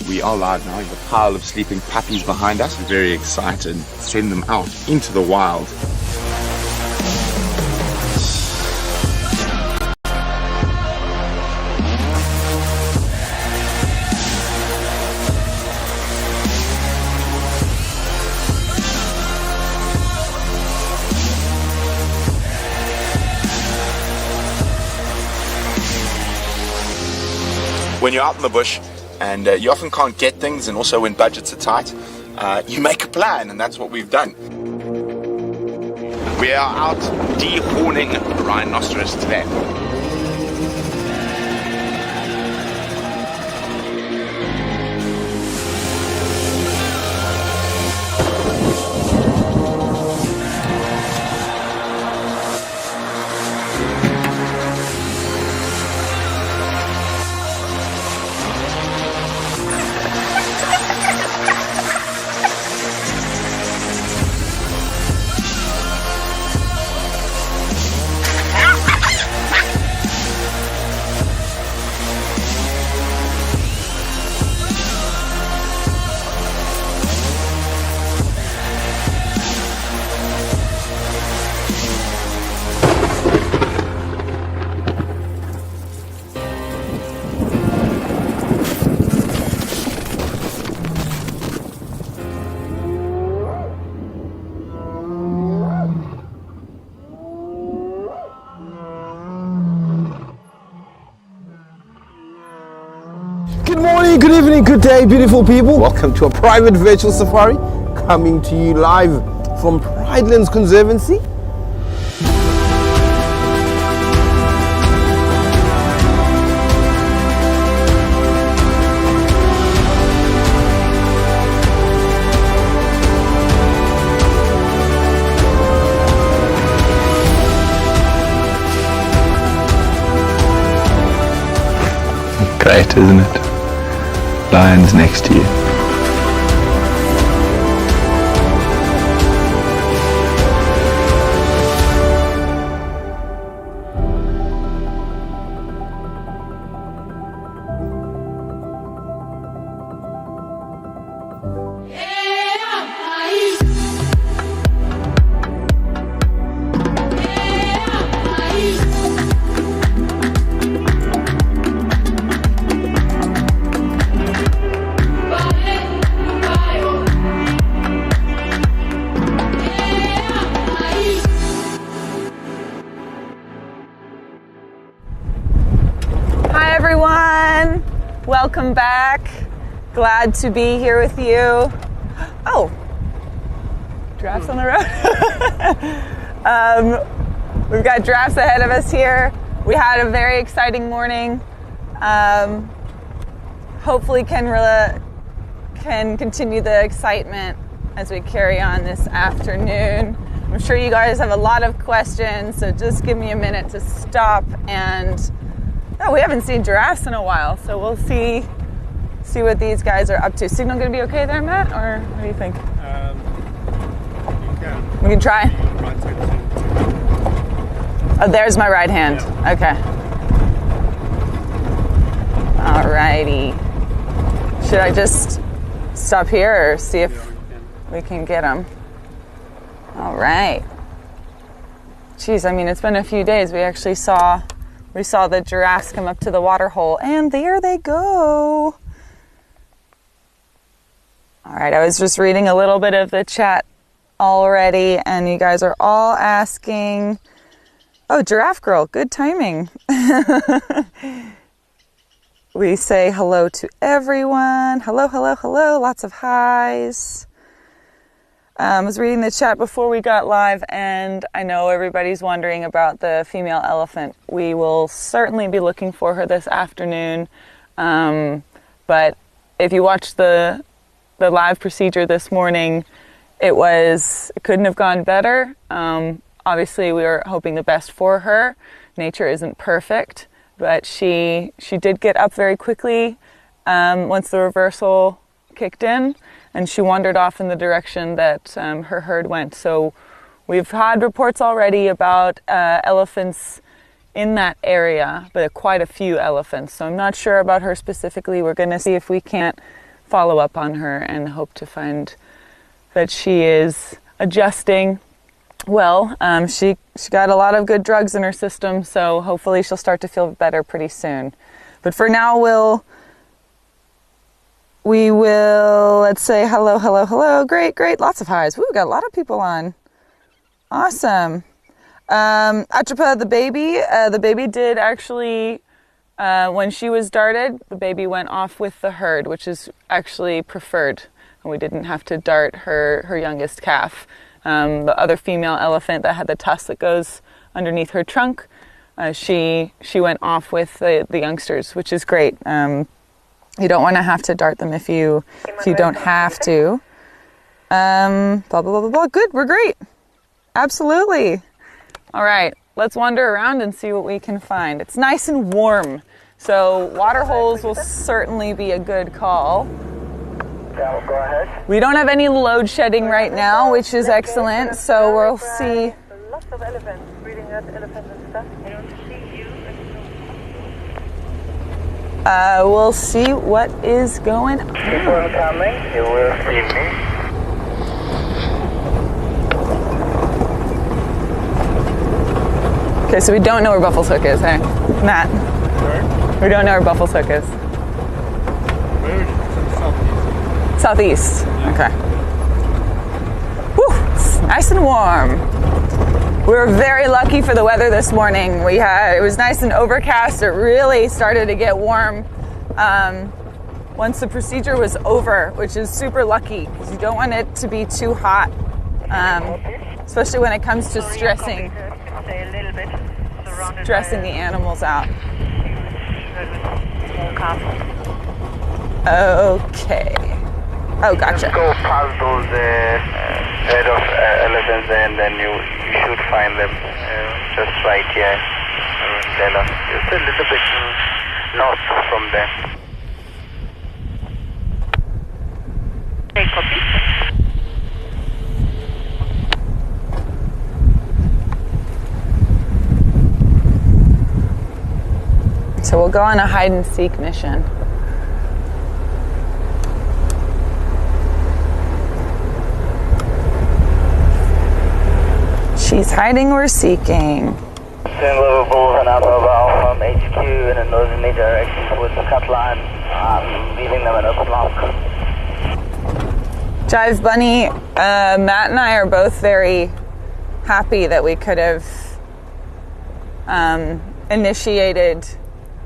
We are live now. We have a pile of sleeping puppies behind us. We're very excited to send them out into the wild. When you're out in the bush, and you often can't get things, and also when budgets are tight, you make a plan, and that's what we've done. We are out dehorning rhinoceros today. Good morning, good evening, good day, beautiful people. Welcome to a private virtual safari coming to you live from Pridelands Conservancy. Great, isn't it? Lions next to you. Welcome back. Glad to be here with you. Oh, giraffes on the road. We've got giraffes ahead of us here. We had a very exciting morning. Hopefully can continue the excitement as we carry on this afternoon. I'm sure you guys have a lot of questions, so just give me a minute to stop and we haven't seen giraffes in a while, so we'll see what these guys are up to. Signal going to be okay there, Matt, or what do you think? We can try. Oh, there's my right hand. Yeah. Okay. Alrighty. Should I just stop here or see if we can get them? All right. Geez, I mean, it's been a few days. We actually saw the giraffes come up to the water hole, and there they go. All right, I was just reading a little bit of the chat already, and you guys are all asking. Oh, Giraffe Girl, good timing. We say hello to everyone. Hello, hello, hello. Lots of highs. I was reading the chat before we got live, and I know everybody's wondering about the female elephant. We will certainly be looking for her this afternoon. But if you watched the live procedure this morning, it couldn't have gone better. Obviously, we were hoping the best for her. Nature isn't perfect, but she did get up very quickly once the reversal kicked in, and she wandered off in the direction that her herd went. So we've had reports already about elephants in that area, but quite a few elephants. So I'm not sure about her specifically. We're going to see if we can't follow up on her and hope to find that she is adjusting well. She got a lot of good drugs in her system, so hopefully she'll start to feel better pretty soon. But for now, we will, let's say hello, hello, hello. Great, great. Lots of highs. Woo, got a lot of people on. Awesome. Atrapa, the baby did actually, when she was darted, the baby went off with the herd, which is actually preferred. And we didn't have to dart her youngest calf. The other female elephant that had the tusk that goes underneath her trunk, she went off with the youngsters, which is great. You don't want to have to dart them if you don't have to. Blah, blah, blah, blah, blah. Good, we're great. Absolutely. All right, let's wander around and see what we can find. It's nice and warm, so water holes will certainly be a good call. Yeah, go ahead. We don't have any load shedding right now, which is excellent, so we'll see. Lots of elephants, breeding elephants and stuff. I don't see you. We'll see what is going on. Before coming, you will see me. Okay, so we don't know where Buffalo's Hook is, hey? Matt? Sorry? We don't know where Buffalo's Hook is. Where is it? Southeast. Okay. Whew, it's nice and warm. We were very lucky for the weather this morning. It was nice and overcast. It really started to get warm once the procedure was over, which is super lucky because you don't want it to be too hot, especially when it comes to stressing the animals out. Okay. Oh, gotcha. Just go past those herd of elephants and then you should find them just right here. Just a little bit north from there. Okay, copy. So we'll go on a hide and seek mission. She's hiding or seeking. Single Bull and Alpha from HQ in a northerly direction towards the cut line. I'm leaving them an open lock. Jive Bunny, Matt and I are both very happy that we could have initiated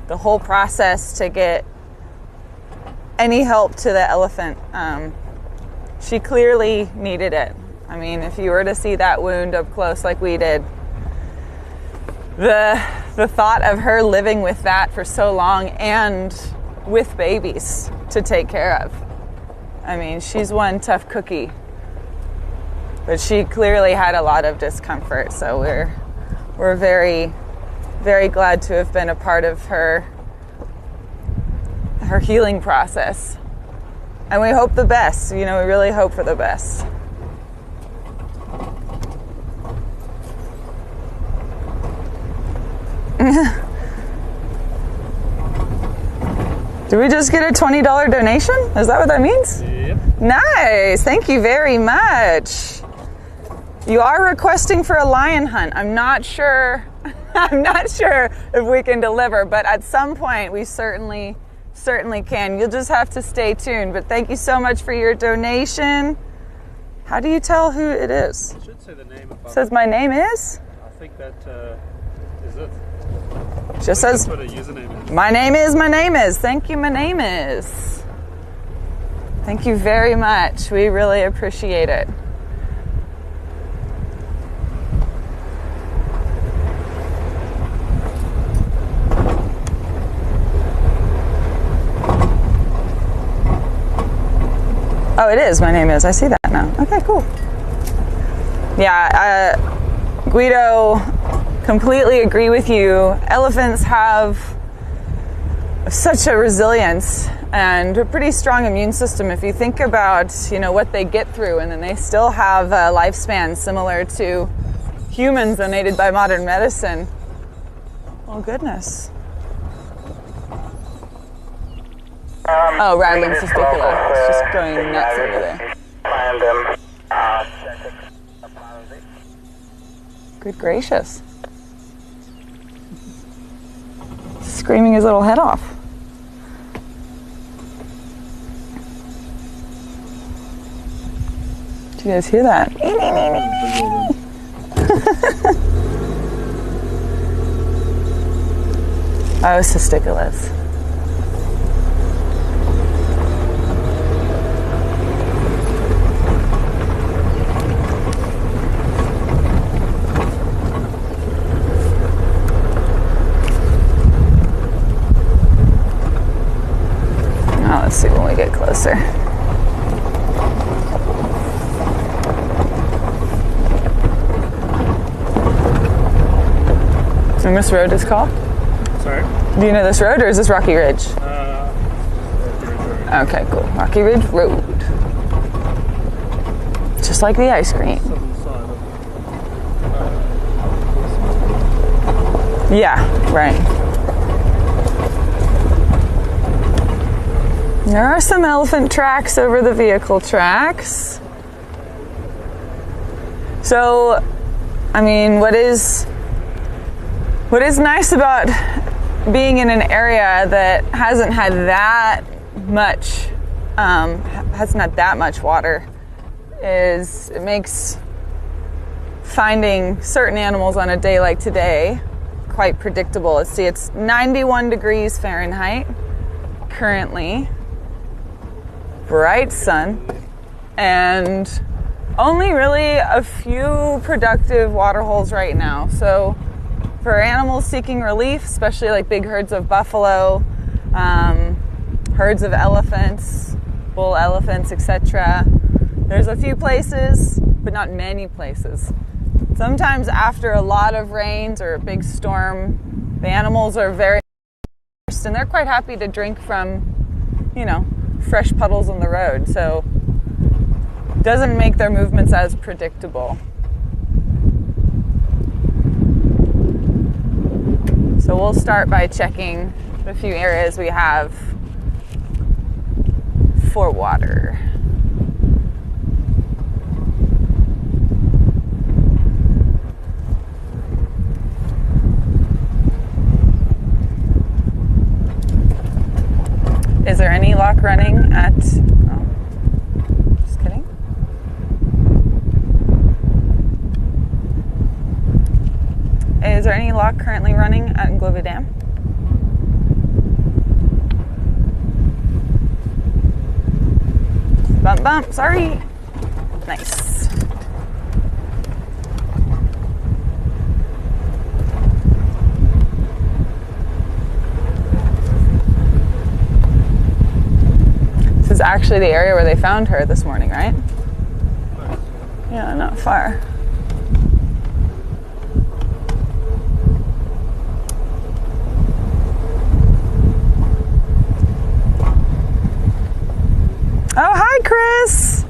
the whole process to get any help to the elephant. She clearly needed it. I mean, if you were to see that wound up close like we did, the thought of her living with that for so long and with babies to take care of. I mean, she's one tough cookie. But she clearly had a lot of discomfort, so we're very, very glad to have been a part of her healing process. And we hope the best, we really hope for the best. Did we just get a $20 donation? Is that what that means? Yep. Nice. Thank you very much. You are requesting for a lion hunt. I'm not sure if we can deliver, but at some point we certainly can. You'll just have to stay tuned. But thank you so much for your donation. How do you tell who it is? It should say the name above. It says my name is? I think that is it. It just says That's what a username is. my name is, my name is. Thank you, my name is. Thank you very much. We really appreciate it. Oh, it is. My name is. I see that now. Okay, cool. Yeah, Guido, completely agree with you. Elephants have such a resilience and a pretty strong immune system. If you think about, what they get through, and then they still have a lifespan similar to humans donated by modern medicine. Oh, goodness. Oh, rattling testicula. It's just going nuts over there. Find them. Good gracious. Screaming his little head off. Did you guys hear that? Oh, testiculas. Let's see when we get closer. And this road is called? Sorry? Do you know this road, or is this Rocky Ridge? Rocky Ridge Road. Okay, cool. Rocky Ridge Road. Just like the ice cream. Southern side of Yeah, right. There are some elephant tracks over the vehicle tracks. So, I mean, what is nice about being in an area that hasn't had that much water is it makes finding certain animals on a day like today quite predictable. Let's see, it's 91 degrees Fahrenheit currently. Bright sun, and only really a few productive water holes right now. So for animals seeking relief, especially like big herds of buffalo, herds of elephants, bull elephants, etc., there's a few places, but not many places. Sometimes after a lot of rains or a big storm, the animals are very thirsty, and they're quite happy to drink from, fresh puddles on the road, so it doesn't make their movements as predictable. So we'll start by checking the few areas we have for water. Is there any lock running at... Oh, just kidding. Is there any lock currently running at Nglovu Dam? Bump, bump, sorry. Nice. This is actually the area where they found her this morning, right? Yeah, not far. Oh, hi, Chris.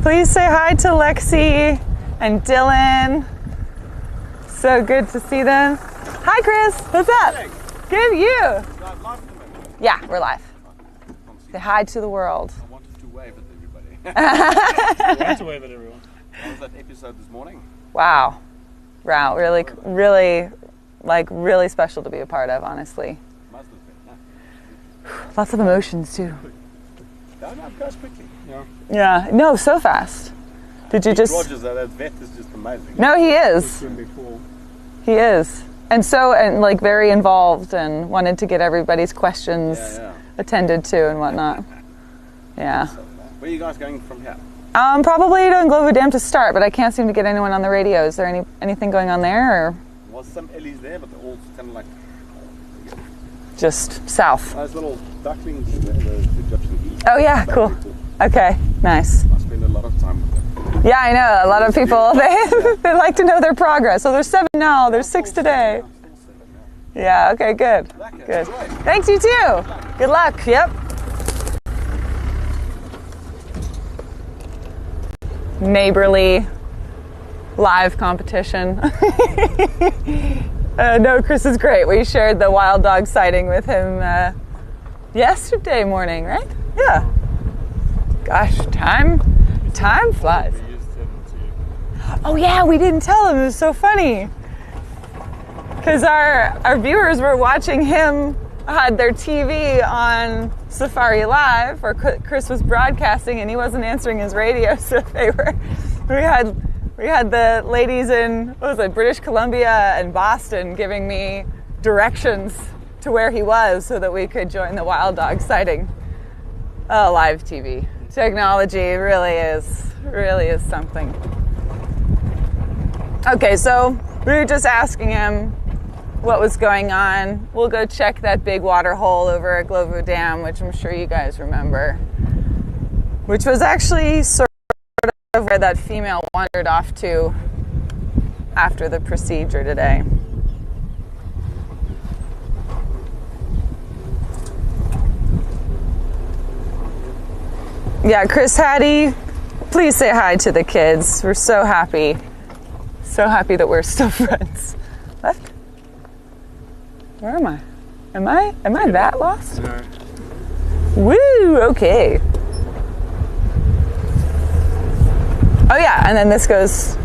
Please say hi to Lexi and Dylan. So good to see them. Hi, Chris. What's up? Good, you? Yeah, we're live. Say hi to the world. I wanted to wave at everybody. I want to wave at everyone. How was that episode this morning? Wow. Wow, really special to be a part of, honestly. Must have been. Lots of emotions, too. No, it goes quickly. Yeah. Yeah, no, so fast. Did you just... Rogers, that vet is just amazing. No, he is. Swim before. He is. And like very involved and wanted to get everybody's questions attended to and whatnot. Yeah. Where are you guys going from here? Probably to Glovo Dam to start, but I can't seem to get anyone on the radio. Is there anything going on there, or Was some Ellies there, but they're all kind of like just south? those little ducklings, the Egyptian. Oh yeah, cool. Okay, nice. I spend a lot of time with them. Yeah, I know. A lot of people they like to know their progress. So there's 7 now. There's 6 today. Yeah. Okay. Good. Good. Thanks. You too. Good luck. Yep. Neighborly live competition. No, Chris is great. We shared the wild dog sighting with him yesterday morning, right? Yeah. Gosh, time flies. Oh yeah, we didn't tell him. It was so funny. Because our viewers were watching him, had their TV on Safari Live, or Chris was broadcasting and he wasn't answering his radio, so we had the ladies in, what was it, British Columbia and Boston giving me directions to where he was so that we could join the wild dog sighting. Oh, live TV. Technology really is something. Okay, so we were just asking him what was going on. We'll go check that big water hole over at Glovo Dam, which I'm sure you guys remember, which was actually sort of where that female wandered off to after the procedure today. Yeah, Chris Hattie, please say hi to the kids. We're so happy. So happy that we're still friends. Left? Where am I? Am I that lost? No. Woo, okay. Oh yeah, and then this goes,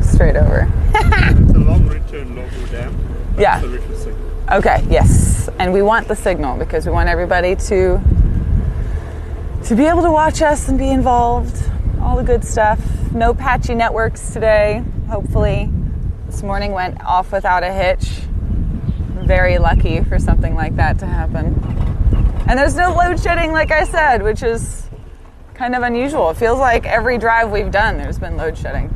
straight over. It's a long route to Balule Dam. Yeah. The route with signal. Okay, yes. And we want the signal because we want everybody to be able to watch us and be involved. All the good stuff. No patchy networks today, hopefully. This morning went off without a hitch. Very lucky for something like that to happen. And there's no load shedding, like I said, which is kind of unusual. It feels like every drive we've done, there's been load shedding.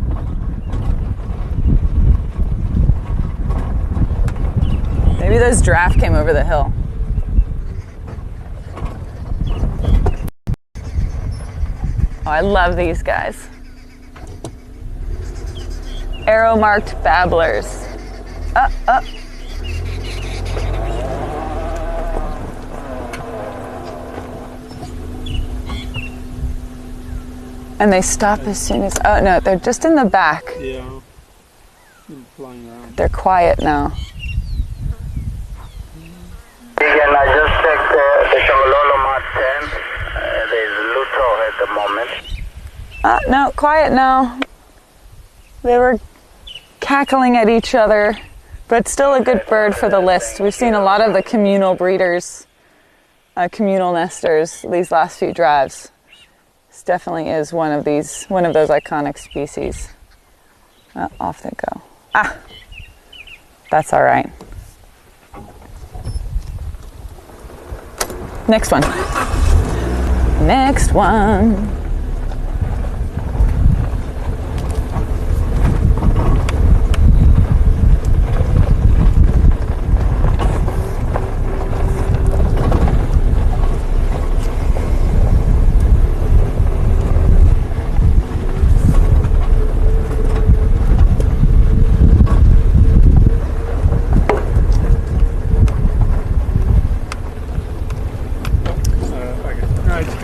Maybe those giraffe came over the hill. Oh, I love these guys. Arrow-marked babblers. And they stop as soon as... Oh, no, they're just in the back. Yeah. Flying around. They're quiet now. Again, I just checked the Shamalolo Mark 10. There's Luto at the moment. No, quiet now. They were cackling at each other, but still a good bird for the list. We've seen a lot of the communal breeders, communal nesters these last few drives. This definitely is one of those iconic species. Off they go. That's all right. Next one. Next one.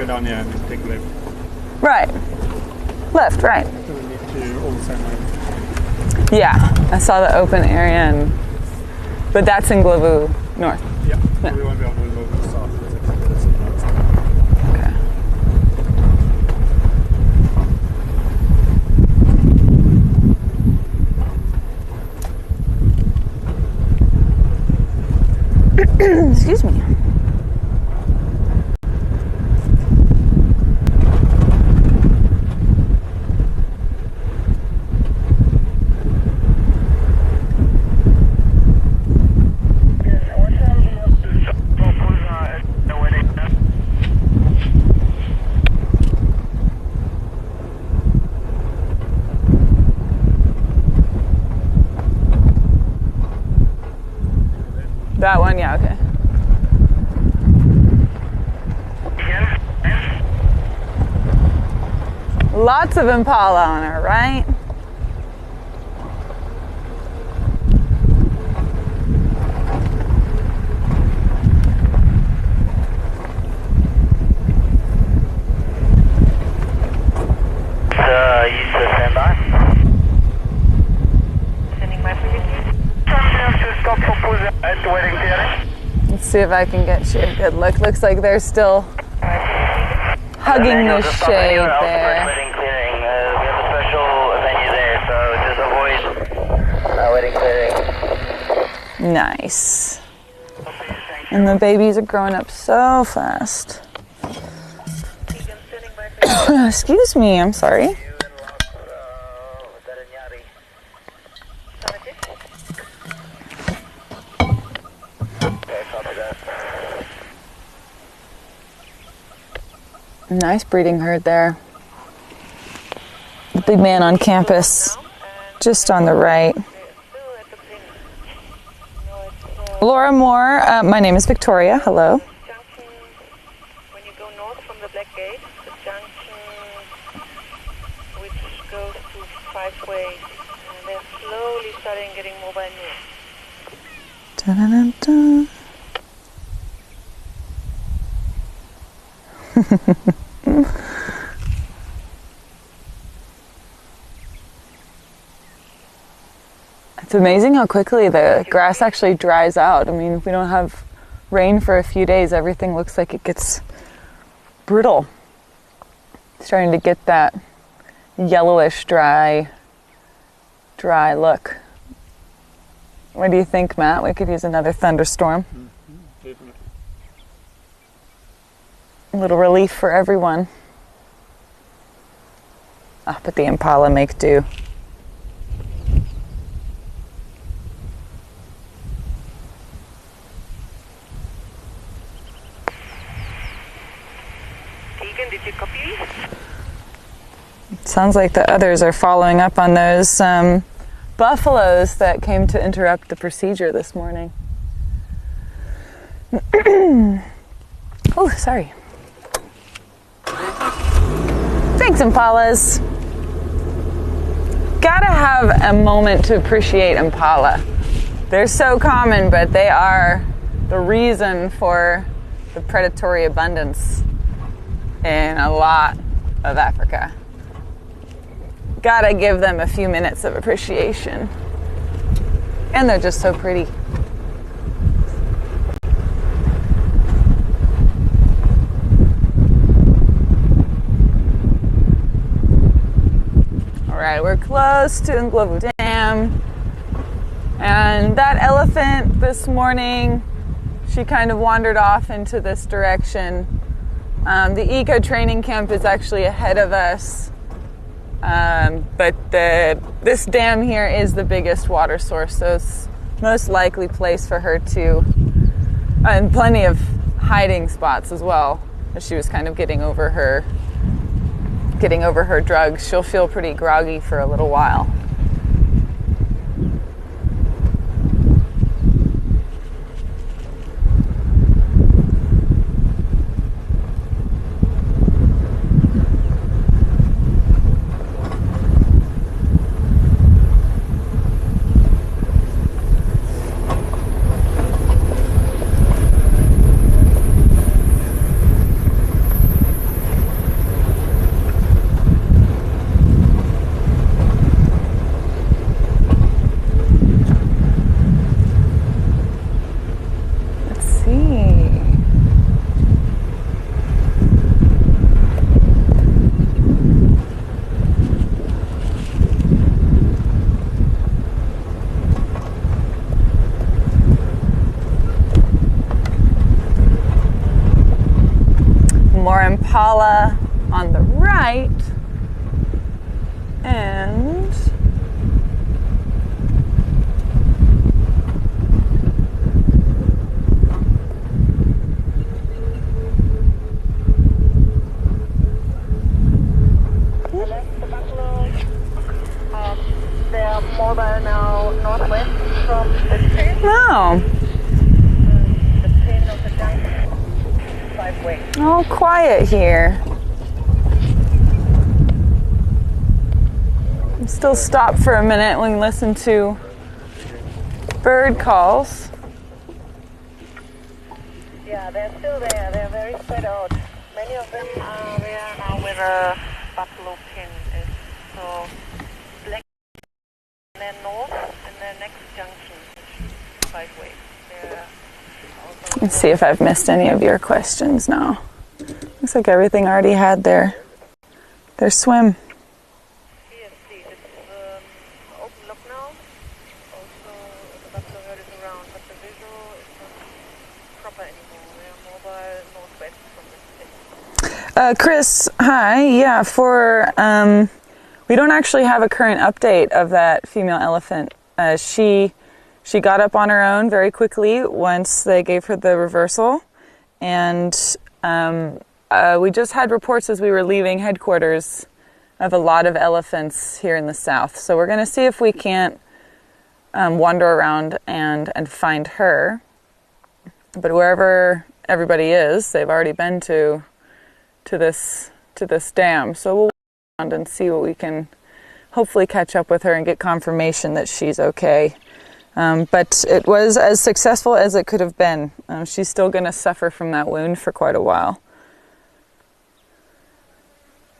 Down here and then take a left. Right. Left, right. So we need to all the same way. Yeah, I saw the open area, but that's in Glovo North. Yeah. Yeah. We won't be able to go to the south. Okay. Excuse me. That one, yeah, okay. Lots of impala on her, right? Let's see if I can get you a good look. Looks like they're still hugging the shade there. We have a special venue there, so just avoid wedding clearing. Nice. And the babies are growing up so fast. Excuse me, I'm sorry. Nice breeding herd there. The big man on campus, just on the right. Laura Moore, my name is Victoria. Hello. When you go north from the Black Gate, the junction which goes to 5 ways, and they're slowly starting getting more by noon. Dun-dun-dun-dun. It's amazing how quickly the grass actually dries out. I mean, if we don't have rain for a few days, everything looks like it gets brittle. It's starting to get that yellowish, dry look. What do you think, Matt? We could use another thunderstorm. Definitely. A little relief for everyone. Ah, but the impala make do. Tegan, did you copy? Sounds like the others are following up on those buffaloes that came to interrupt the procedure this morning. Oh, sorry. Thanks, impalas. Gotta have a moment to appreciate impala. They're so common, but they are the reason for the predatory abundance in a lot of Africa. Gotta give them a few minutes of appreciation. And they're just so pretty. Alright, we're close to Ndlovu Dam. And that elephant this morning, she kind of wandered off into this direction. The EcoTraining camp is actually ahead of us. But this dam here is the biggest water source, so it's most likely place for her to, and plenty of hiding spots as well, as she was kind of getting over her drugs. She'll feel pretty groggy for a little while. More impala on the right, and They are mobile now northwest from the train. oh, Oh, quiet here. Still stop for a minute and listen to bird calls. Yeah, they're still there. They're very spread out. Many of them are there now where the buffalo pin is. So, black and then north and then next junction, sideways. Let's see if I've missed any of your questions now. Looks like everything already had their swim. Yes, please. It's open look now. Also, the buffalo herd is around, but the visual is not proper anymore. We are mobile northwest from the city. Chris, hi. Yeah, we don't actually have a current update of that female elephant. She got up on her own very quickly once they gave her the reversal, and we just had reports as we were leaving headquarters of a lot of elephants here in the south. So we're going to see if we can't wander around and find her. But wherever everybody is, they've already been to this dam. So we'll walk around and see what we can hopefully catch up with her and get confirmation that she's okay. But it was as successful as it could have been. She's still going to suffer from that wound for quite a while.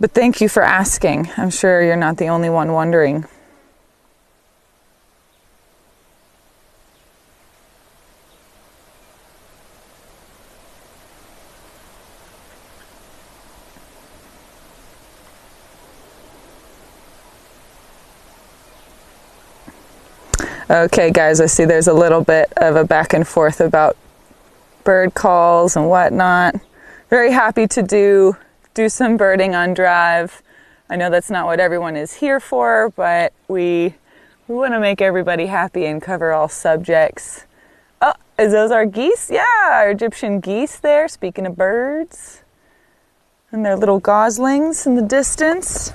But thank you for asking. I'm sure you're not the only one wondering. Okay, guys, I see there's a little bit of a back and forth about bird calls and whatnot. Very happy to do some birding on drive. I know that's not what everyone is here for, but we want to make everybody happy and cover all subjects. Oh, is those our geese? Yeah, our Egyptian geese there, speaking of birds. And their little goslings in the distance.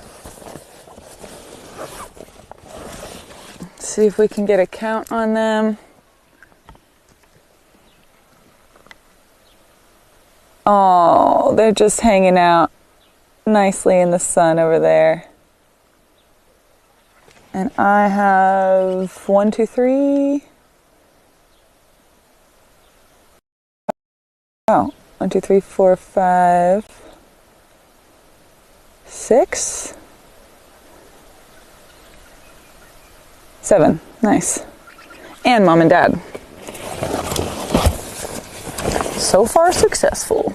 See if we can get a count on them. Oh, they're just hanging out nicely in the sun over there. And I have 1, 2, 3. Oh, 1, 2, 3, 4, 5, 6. 7. Nice. And mom and dad. So far successful.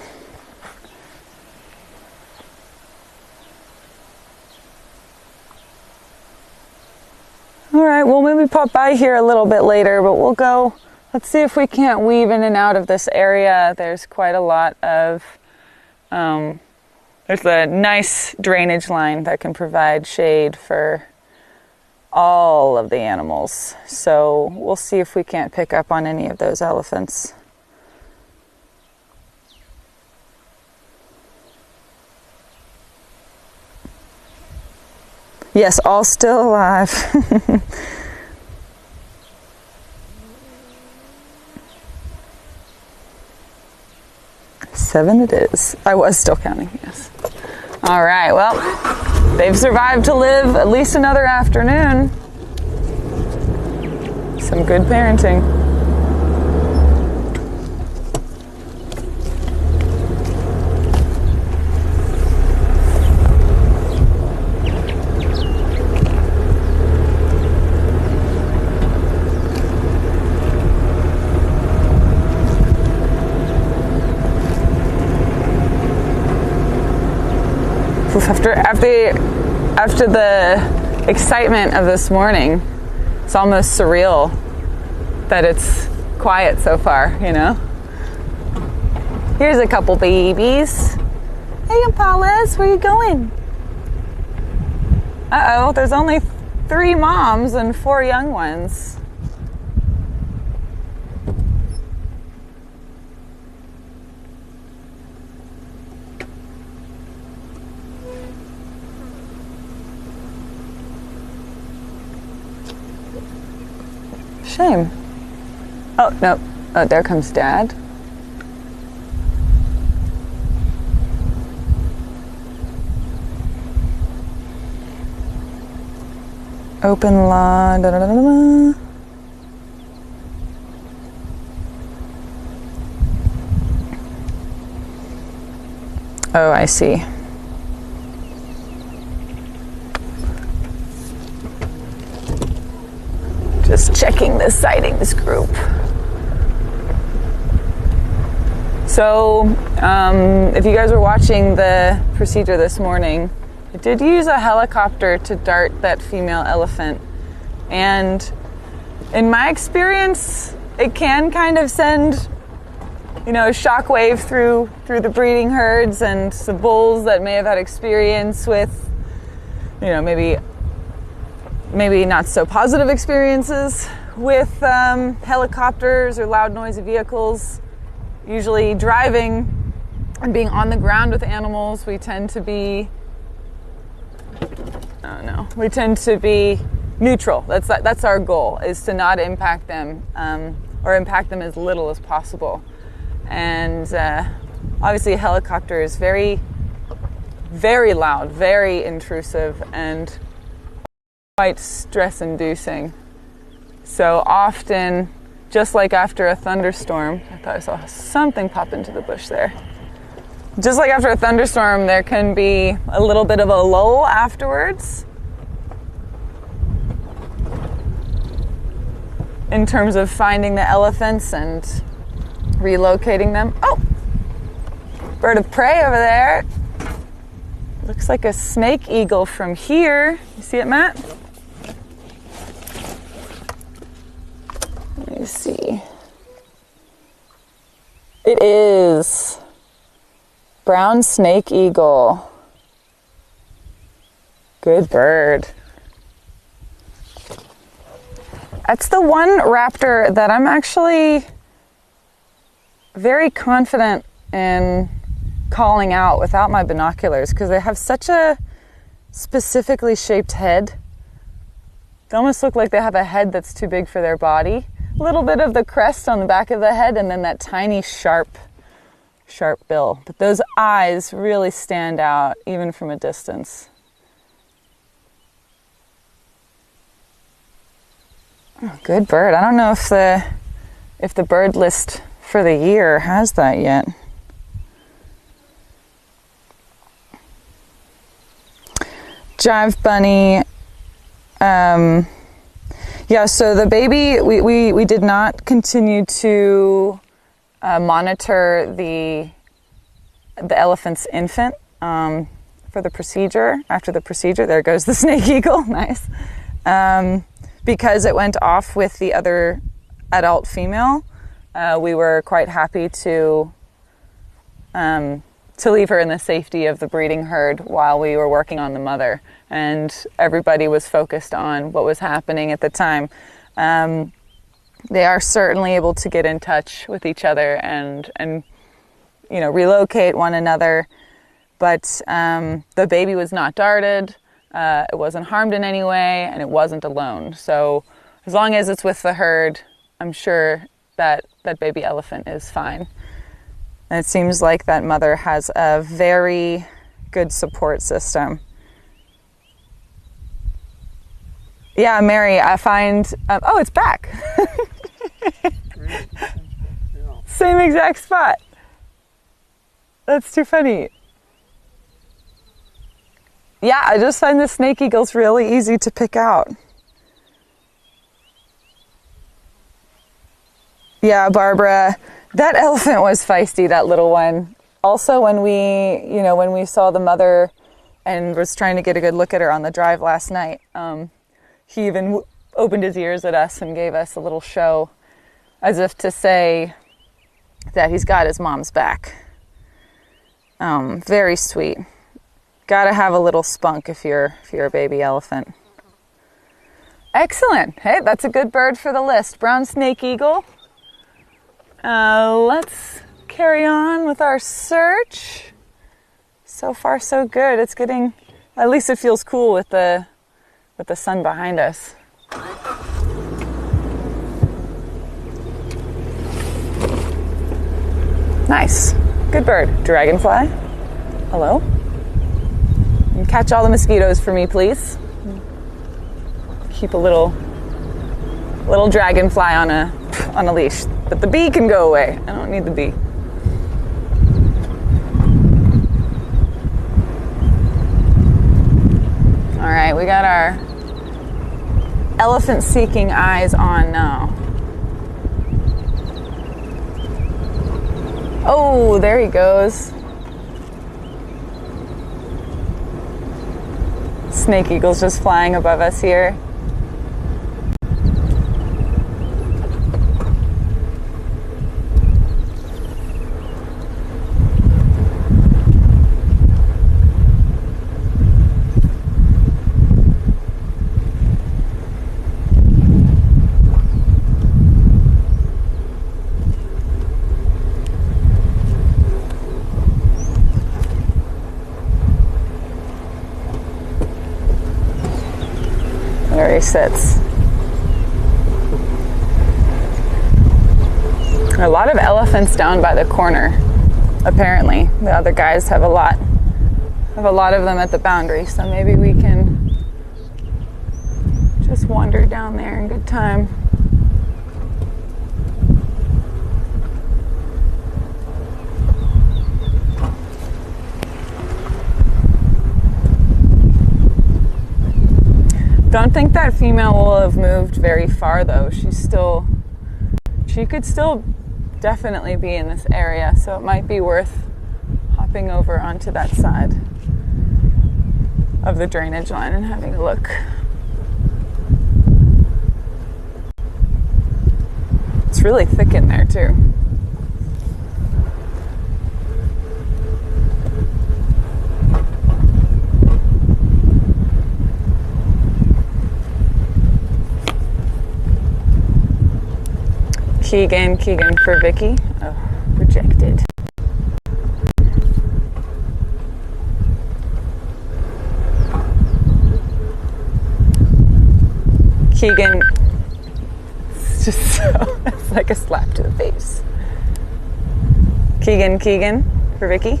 All right, we'll maybe pop by here a little bit later, but we'll go. Let's see if we can't weave in and out of this area. There's quite a lot of, there's a nice drainage line that can provide shade for all of the animals. So we'll see if we can't pick up on any of those elephants. Yes, all still alive. Seven it is. I was still counting, yes. All right, well, they've survived to live at least another afternoon. Some good parenting. After the excitement of this morning, it's almost surreal that it's quiet so far, you know? Here's a couple babies. Hey, Impalas, where you going? Uh-oh, there's only 3 moms and 4 young ones. Shame. Oh, no. Oh, there comes Dad. Open law. Da, da, da, da, da. Oh, I see. Just checking the sightings group. So, if you guys were watching the procedure this morning, I did use a helicopter to dart that female elephant. And in my experience, it can kind of send, a shockwave through the breeding herds, and the bulls that may have had experience with, maybe not so positive experiences with helicopters or loud noisy vehicles. Usually driving and being on the ground with animals, we tend to be neutral. That's our goal, is to not impact them, or impact them as little as possible. And obviously a helicopter is very, very loud, very intrusive, and quite stress-inducing. So often, just like after a thunderstorm, I thought I saw something pop into the bush there. Just like after a thunderstorm, there can be a little bit of a lull afterwards in terms of finding the elephants and relocating them. Oh! Bird of prey over there. Looks like a snake eagle from here. You see it, Matt? Let me see. It is brown snake eagle. Good bird. That's the one raptor that I'm actually very confident in calling out without my binoculars, because they have such a specifically shaped head. They almost look like they have a head that's too big for their body. A little bit of the crest on the back of the head, and then that tiny sharp bill. But those eyes really stand out even from a distance. Oh, good bird. I don't know if the bird list for the year has that yet. Jive bunny. Yeah, so the baby, we did not continue to monitor the elephant's infant for the procedure. After the procedure, there goes the snake eagle. Nice. Because it went off with the other adult female, we were quite happy to leave her in the safety of the breeding herd while we were working on the mother. And everybody was focused on what was happening at the time. They are certainly able to get in touch with each other and relocate one another. But the baby was not darted. It wasn't harmed in any way, and it wasn't alone. So as long as it's with the herd, I'm sure that baby elephant is fine. And it seems like that mother has a very good support system. Yeah, Mary, I find... oh, it's back. Same exact spot. That's too funny. Yeah, I just find the snake eagles really easy to pick out. Yeah, Barbara, that elephant was feisty, that little one. Also, when we saw the mother and was trying to get a good look at her on the drive last night, he even opened his ears at us and gave us a little show, as if to say that he's got his mom's back. Very sweet. Gotta have a little spunk if you're a baby elephant. Excellent. Hey, that's a good bird for the list. Brown snake eagle. Let's carry on with our search. So far, so good. It's getting, at least it feels cool with the sun behind us. Nice. Good bird. Dragonfly. Hello. And catch all the mosquitoes for me, please. keep a little dragonfly on a leash. But the bee can go away. I don't need the bee. All right, we got our elephant seeking eyes on now. Oh, there he goes. Snake eagles just flying above us here. There he sits. A lot of elephants down by the corner, apparently. The other guys have a lot of them at the boundary, so maybe we can just wander down there in good time. Don't think that female will have moved very far though. She could still definitely be in this area, so it might be worth hopping over onto that side of the drainage line and having a look. It's really thick in there too. Keegan for Vicky. Oh, rejected. Keegan, it's just so, it's like a slap to the face. Keegan for Vicky.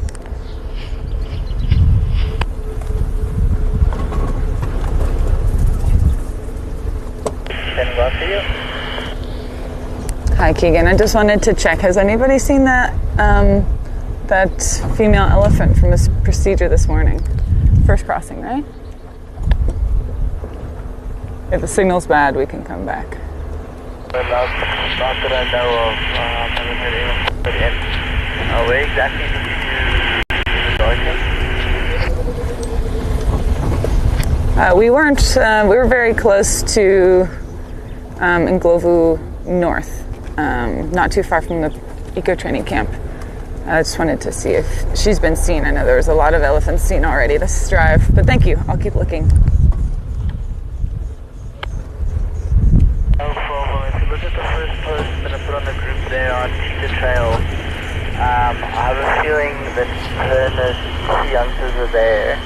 Standing by for you. Hi Keegan, I just wanted to check, has anybody seen that female elephant from this procedure this morning? First crossing, right? If the signal's bad, we can come back. Not that I know of, haven't heard anyone put in. Where exactly did you join him? We were very close to Nglovu North. Not too far from the EcoTraining camp. I just wanted to see if she's been seen. I know there was a lot of elephants seen already this drive, but thank you. I'll keep looking. No problem. If you look at the first post that I put on the group there on the trail, I have a feeling that her and the two youngsters were there.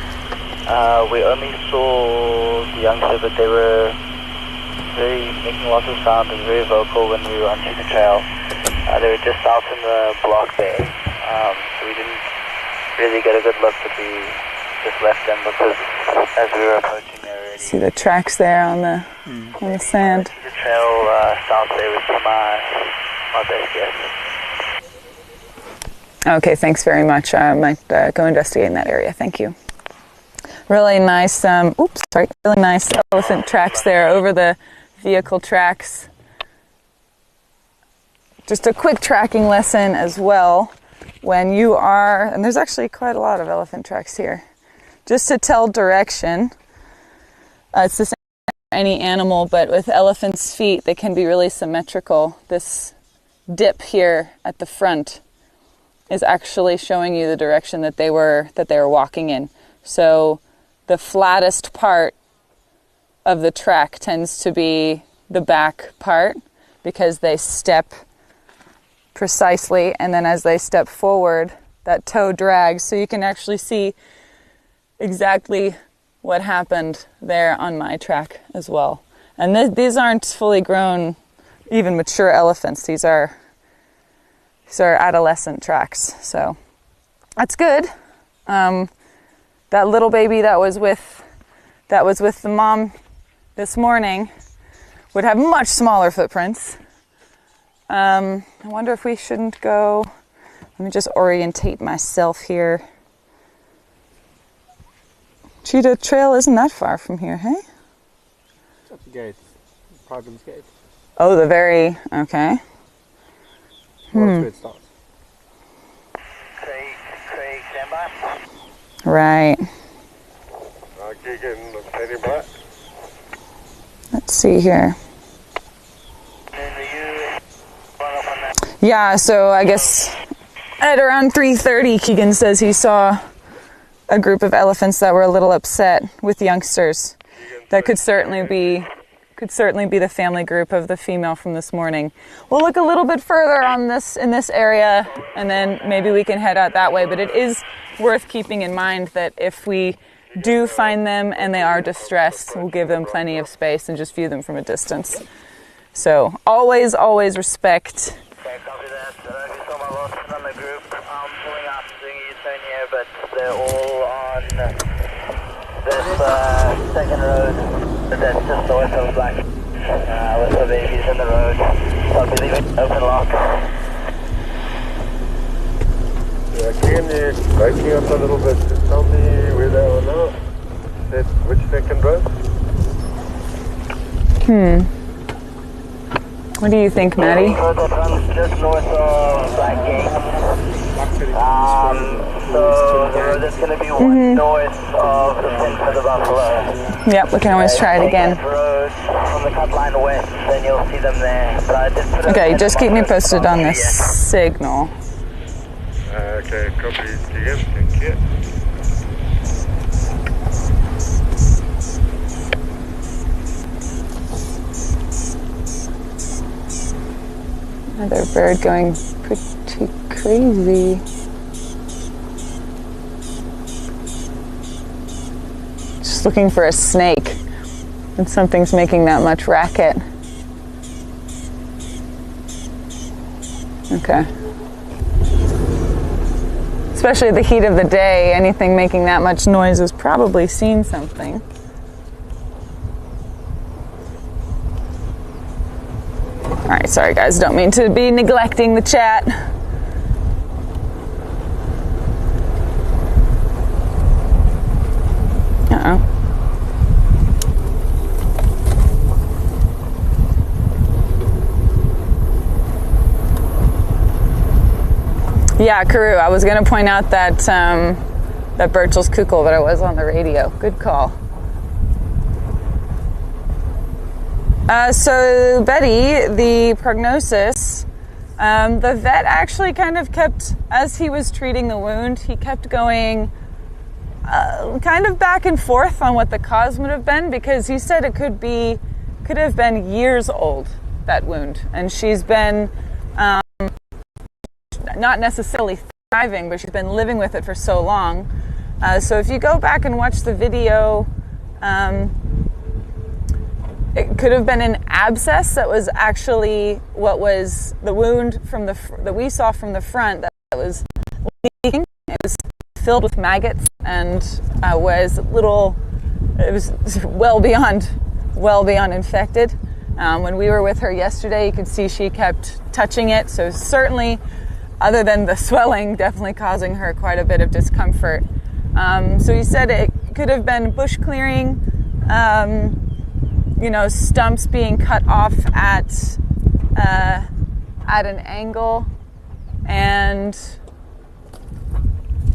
We only saw the youngster, but they were making lots of sound and very vocal when we were on the trail. They were just out in the block there, so we didn't really get a good look, but we just left them because as we were approaching there already. See the tracks there on the sand. The trail south there would be my best guess. Okay, thanks very much. I might go investigate in that area. Thank you. Really nice, really nice elephant tracks there over the vehicle tracks. Just a quick tracking lesson as well. When you are, and there's actually quite a lot of elephant tracks here, just to tell direction. It's the same for any animal, but with elephants' feet, they can be really symmetrical. This dip here at the front is actually showing you the direction that they were walking in. So the flattest part of the track tends to be the back part because they step precisely, and then as they step forward, that toe drags, so you can actually see exactly what happened there on my track as well. And these aren't fully grown, even mature elephants. These are adolescent tracks, so that's good. That little baby that was with the mom this morning would have much smaller footprints. I wonder if we shouldn't go. Let me just orientate myself here. Cheetah Trail isn't that far from here, hey? It's at the gate. Pridelands gate. Oh, the very, okay. That's where it starts. Craig, stand by. Right. Let's see here. Yeah, so I guess at around 3:30, Keegan says he saw a group of elephants that were a little upset with youngsters. That could certainly be the family group of the female from this morning. We'll look a little bit further on this in this area, and then maybe we can head out that way. But it is worth keeping in mind that if we do find them and they are distressed, we'll give them plenty of space and just view them from a distance. So always respect. Okay, copy that. You saw my losses on the group. I'm pulling up, doing a U-turn here, but they're all on this second road that's just north of Black, with the babies in the road. So I'll be leaving open lock. Can you break me up a little bit to tell me where they are now? Which second road? What do you think, Maddie? Road that runs just north of Black Gate. So the road that's going to be north of the fence of the buffalo. Yep, we can always try it again. Road from the cut line west, then you'll see them there. But I just put Okay, just keep me posted on this signal. Okay, copy. Thank you. Another bird going pretty crazy. Just looking for a snake, and something's making that much racket. Okay. Especially the heat of the day, anything making that much noise has probably seen something. All right, sorry guys, don't mean to be neglecting the chat. Uh-oh. Yeah, Karoo, I was going to point out that that Birchel's Kukul, but I was on the radio. Good call. So Betty, the prognosis, the vet actually kind of kept, as he was treating the wound, he kept going kind of back and forth on what the cause would have been, because he said it could have been years old, that wound. And she's been not necessarily thriving, but she's been living with it for so long. So if you go back and watch the video, it could have been an abscess that was actually what was the wound from that we saw from the front that was leaking. It was filled with maggots and it was well beyond infected. When we were with her yesterday, you could see she kept touching it. So certainly, other than the swelling, definitely causing her quite a bit of discomfort. So he said it could have been bush clearing, stumps being cut off at an angle, and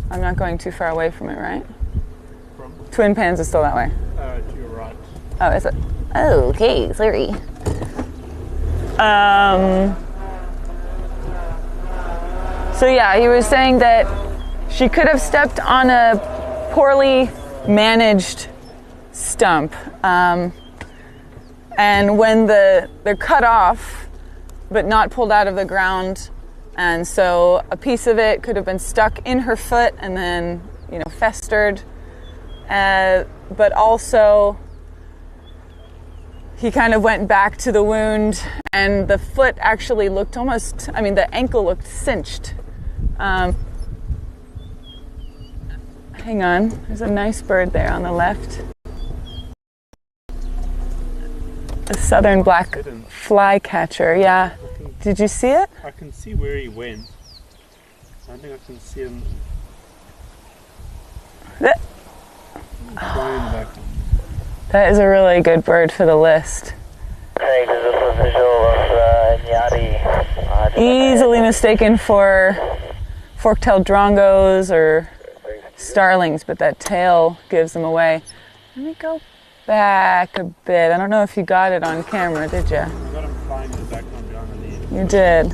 I'm not going too far away from it, right? Twin Pans is still that way. To your right. Oh, is it? Oh, okay, sorry. So yeah, he was saying that she could have stepped on a poorly managed stump. And when they're cut off, but not pulled out of the ground, and so a piece of it could have been stuck in her foot and then, festered. But also, he kind of went back to the wound, and the foot actually looked the ankle looked cinched. Hang on, there's a nice bird there on the left. A southern black flycatcher, yeah. Did you see it? I can see where he went. I think I can see him flying back. That is a really good bird for the list. Hey, this is a visual of Nyati. Easily mistaken for fork-tailed drongos or starlings, but that tail gives them away. Let me go back a bit. I don't know if you got it on camera, did you? I got him flying in the background behind the lead. You did.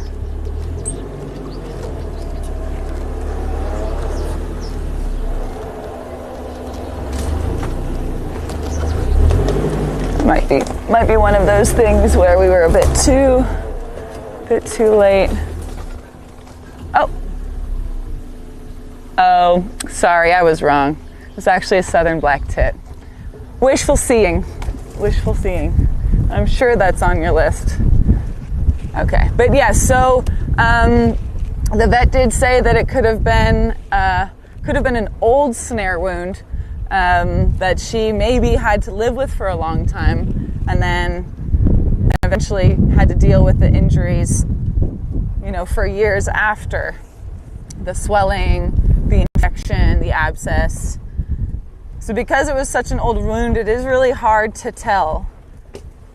Might be one of those things where we were a bit too late. Oh, sorry, I was wrong. It was actually a southern black tit. Wishful seeing. I'm sure that's on your list. Okay, but yeah, so the vet did say that it could have been an old snare wound that she maybe had to live with for a long time, and then eventually had to deal with the injuries, for years after. The swelling, the infection, the abscess. So because it was such an old wound, it is really hard to tell.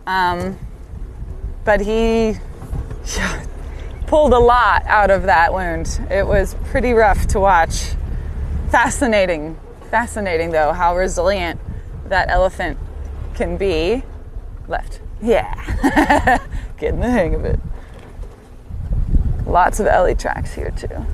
But he pulled a lot out of that wound. It was pretty rough to watch. Fascinating though, how resilient that elephant can be. Left. Yeah. Getting the hang of it. Lots of Ellie tracks here too.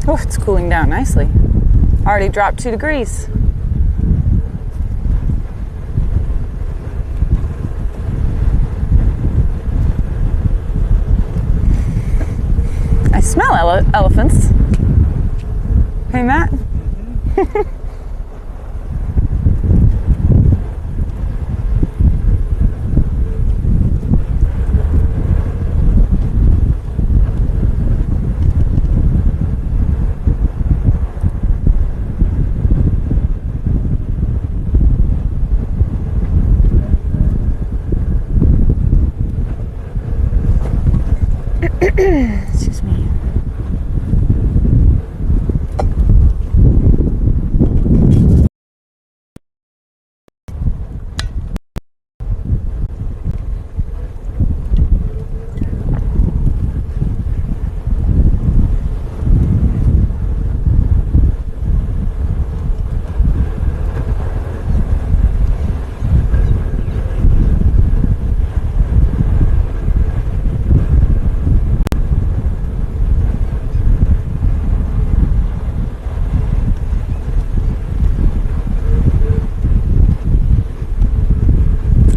Oh, it's cooling down nicely. Already dropped 2 degrees. I smell elephants. Hey, Matt? Excuse me.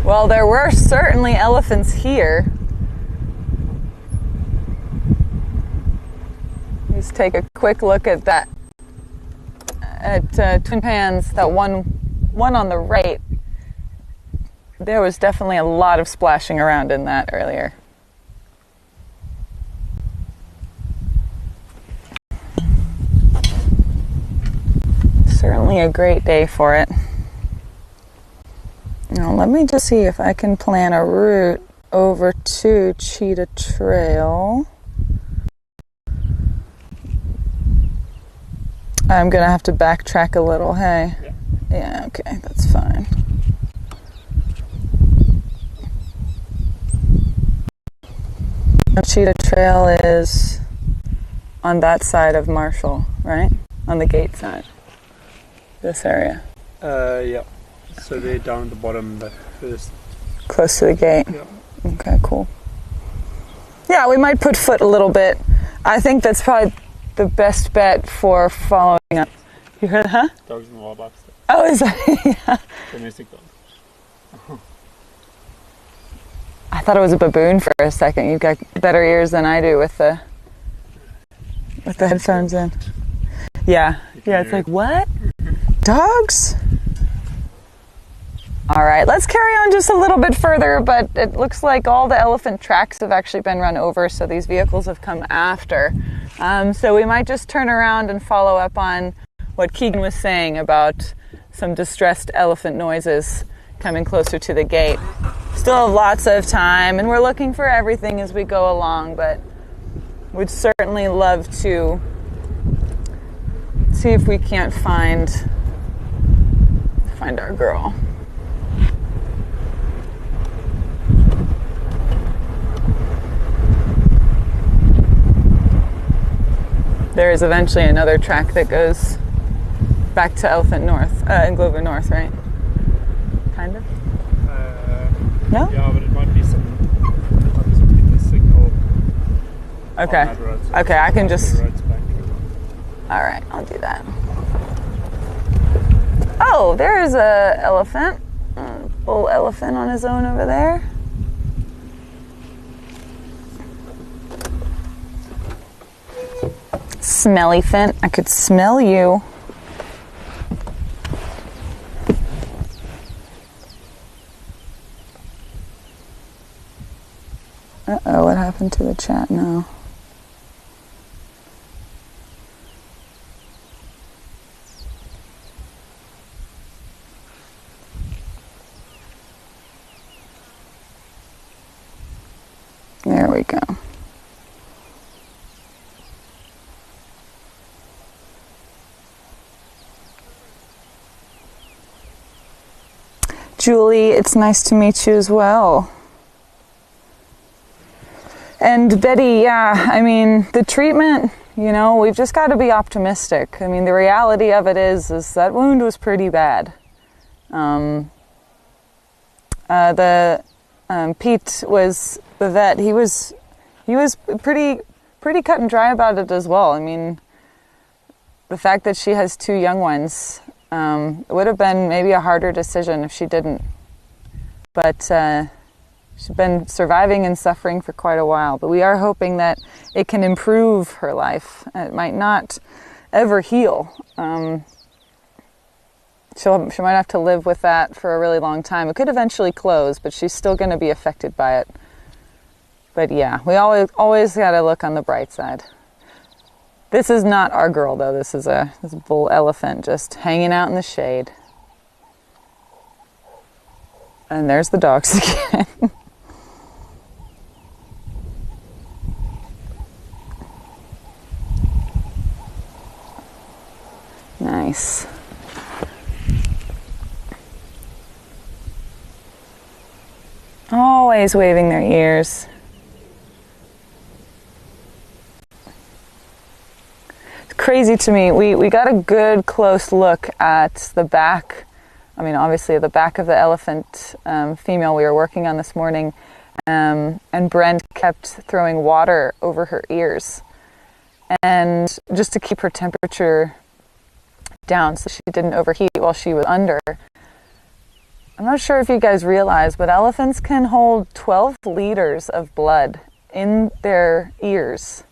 Well, there were certainly elephants here. Just take a quick look at that, at Twin Pans, that one on the right. There was definitely a lot of splashing around in that earlier. Certainly a great day for it. Now, let me just see if I can plan a route over to Cheetah Trail. I'm gonna have to backtrack a little, hey? Yeah, okay, that's fine. Cheetah Trail is on that side of Marshall, right? On the gate side. This area. Yeah. So they're down at the bottom, but first. Close to the gate? Yeah. Okay, cool. Yeah, we might put foot a little bit. I think that's probably the best bet for following up. You heard, huh? Dogs in the wall box. Oh, is that? Yeah. Domestic dogs. I thought it was a baboon for a second. You've got better ears than I do with the headphones in. Yeah, yeah. It's like, what? Dogs? All right, let's carry on just a little bit further, but it looks like all the elephant tracks have actually been run over, so these vehicles have come after. So we might just turn around and follow up on what Keegan was saying about some distressed elephant noises coming closer to the gate. Still have lots of time, and we're looking for everything as we go along, but would certainly love to see if we can't find our girl. There is eventually another track that goes back to Elephant North, and Glover North, right? Kind of? No? Yeah, but it might be some the signal. Okay. On that road, so Okay, I can just... the roads back. Alright, I'll do that. Oh, there's a elephant. A bull elephant on his own over there. Smelly fin. I could smell you. Uh-oh, what happened to the chat now? There we go. Julie, it's nice to meet you as well. And Betty, yeah, I mean, the treatment, you know, we've just got to be optimistic. I mean, the reality of it is that wound was pretty bad. Pete was the vet. He was pretty cut and dry about it as well. I mean, the fact that she has two young ones, it would have been maybe a harder decision if she didn't. But she's been surviving and suffering for quite a while. But we are hoping that it can improve her life. It might not ever heal. She might have to live with that for a really long time. It could eventually close, but she's still going to be affected by it. But yeah, we always got to look on the bright side. This is not our girl, though. This is this bull elephant just hanging out in the shade. And there's the dogs again. Nice. Always waving their ears. It's crazy to me. We got a good close look at the back. I mean, obviously the back of the elephant female we were working on this morning. And Brent kept throwing water over her ears. And just to keep her temperature down so she didn't overheat while she was under. I'm not sure if you guys realize, but elephants can hold 12 liters of blood in their ears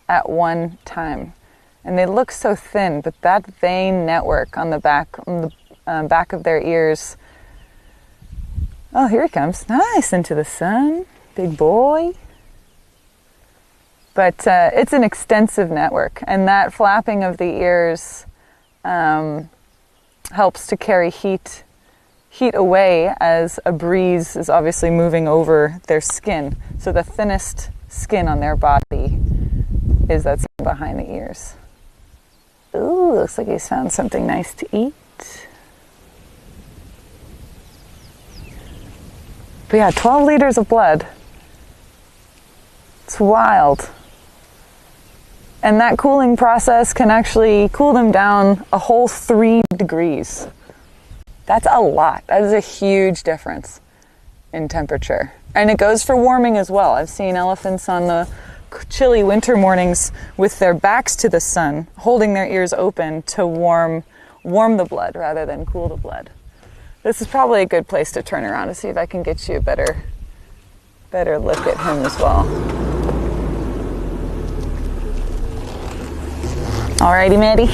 at one time. And they look so thin, but that vein network on the back of their ears. Oh, here he comes. Nice, into the sun. Big boy. But it's an extensive network, and that flapping of the ears helps to carry heat away as a breeze is obviously moving over their skin. So the thinnest skin on their body is that skin behind the ears. Ooh, looks like he's found something nice to eat. But yeah, 12 liters of blood. It's wild. And that cooling process can actually cool them down a whole 3 degrees. That's a lot. That is a huge difference in temperature. And it goes for warming as well. I've seen elephants on the chilly winter mornings with their backs to the sun, holding their ears open to warm the blood rather than cool the blood. This is probably a good place to turn around to see if I can get you a better look at him as well. Alrighty, Maddie.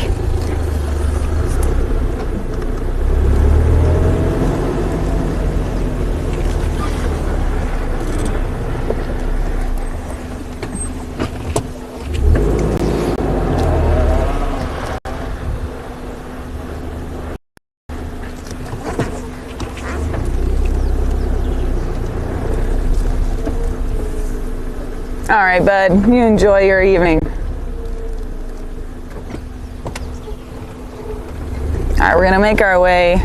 All right, bud, you enjoy your evening. All right, we're gonna make our way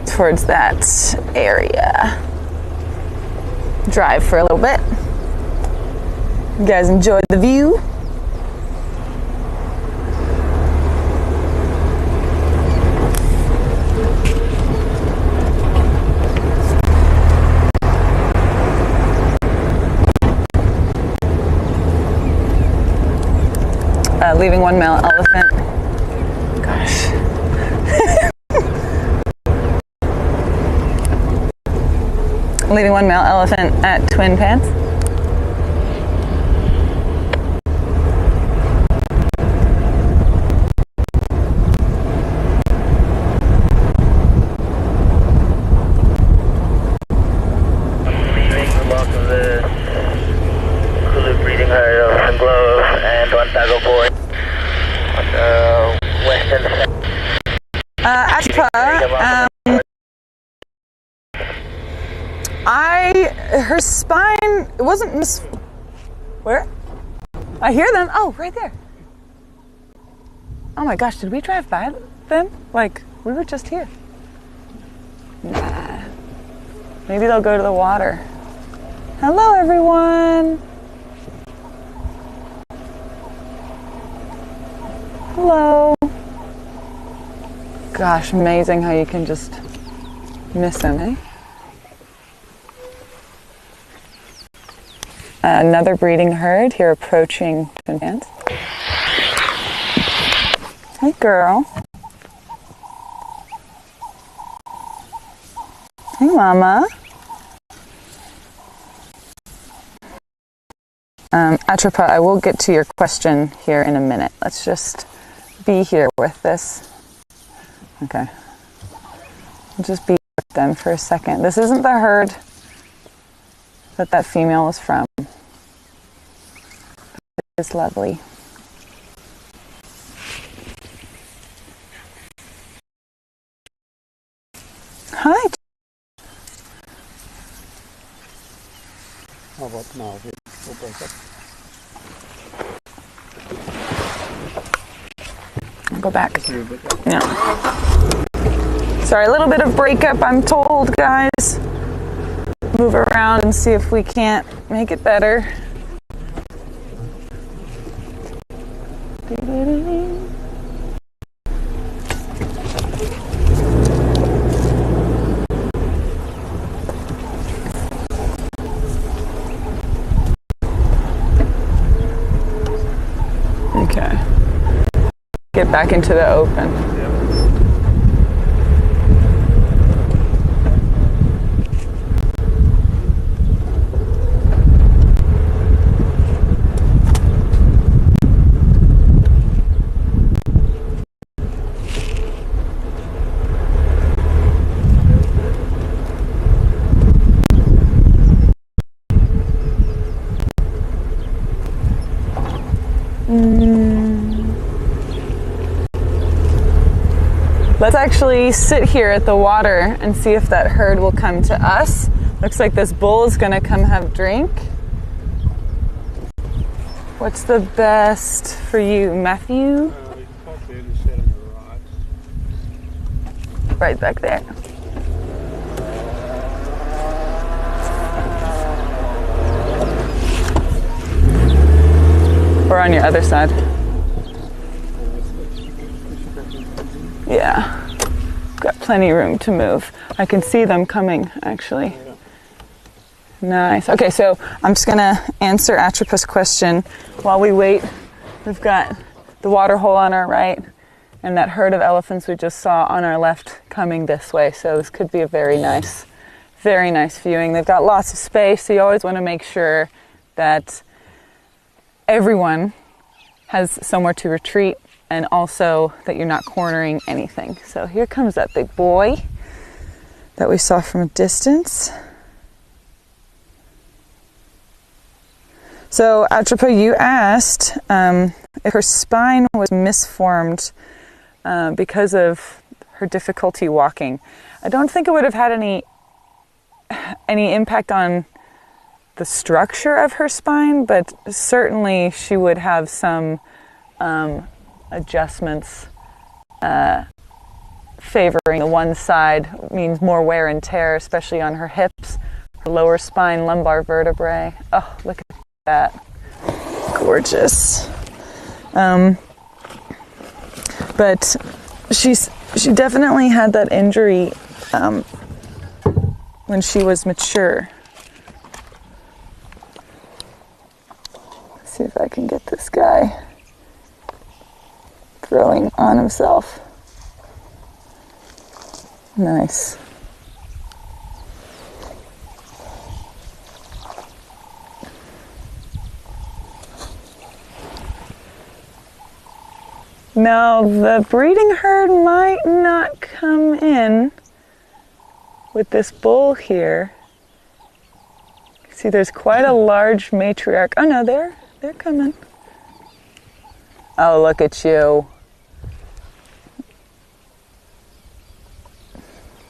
towards that area. Drive for a little bit. You guys enjoy the view? Leaving one male elephant. Gosh. Leaving one male elephant at Twin Pants. Leaving along the Kulu breeding herd of Sanglo and one Tago boy. Western her spine, it wasn't where? I hear them. Oh, right there. Oh my gosh, did we drive by them? Like, we were just here. Nah. Maybe they'll go to the water. Hello, everyone. Hello. Gosh, amazing how you can just miss them, eh? Another breeding herd here approaching Twin Pants. Hey, girl. Hey, mama. Atrapa, I will get to your question here in a minute. Let's just be here with this. Okay. I'll just be with them for a second. This isn't the herd that female was from. It's lovely. Hi. How about now? We'll break up. I'll go back. Yeah. Sorry, a little bit of breakup, I'm told, guys. Move around and see if we can't make it better. Okay. Get back into the open. Let's actually sit here at the water and see if that herd will come to us. Looks like this bull is gonna come have a drink. What's the best for you, Matthew? You can't really set him right. Right back there. Or on your other side. Yeah, got plenty of room to move. I can see them coming, actually. Nice. Okay, so I'm just going to answer Atropos' question while we wait. We've got the water hole on our right and that herd of elephants we just saw on our left coming this way. So this could be a very nice viewing. They've got lots of space, so you always want to make sure that everyone has somewhere to retreat and also that you're not cornering anything. So here comes that big boy that we saw from a distance. So Atropos, you asked if her spine was misformed because of her difficulty walking. I don't think it would have had any impact on the structure of her spine, but certainly she would have some adjustments favoring the one side. Means more wear and tear, especially on her hips, her lower spine, lumbar vertebrae. Oh, look at that. Gorgeous. But she definitely had that injury when she was mature. Let's see if I can get this guy throwing on himself. Nice. Now, the breeding herd might not come in with this bull here. See, there's quite a large matriarch. Oh no, they're coming. Oh, look at you.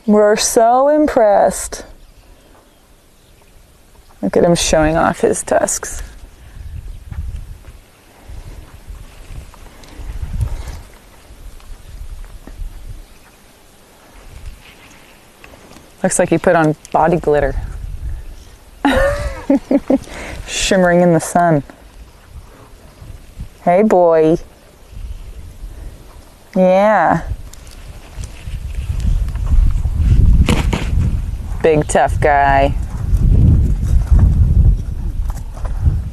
We're so impressed. Look at him showing off his tusks. Looks like he put on body glitter. Shimmering in the sun. Hey, boy. Yeah. Big tough guy.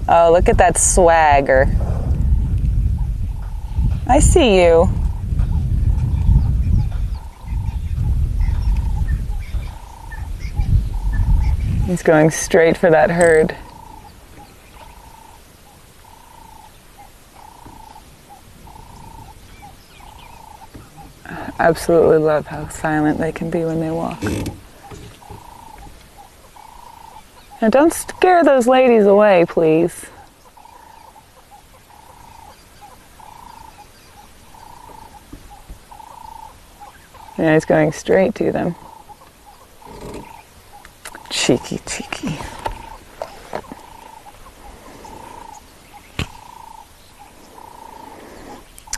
Oh, look at that swagger. I see you. He's going straight for that herd. Absolutely love how silent they can be when they walk. Now don't scare those ladies away, please. Yeah, he's going straight to them. Cheeky, cheeky.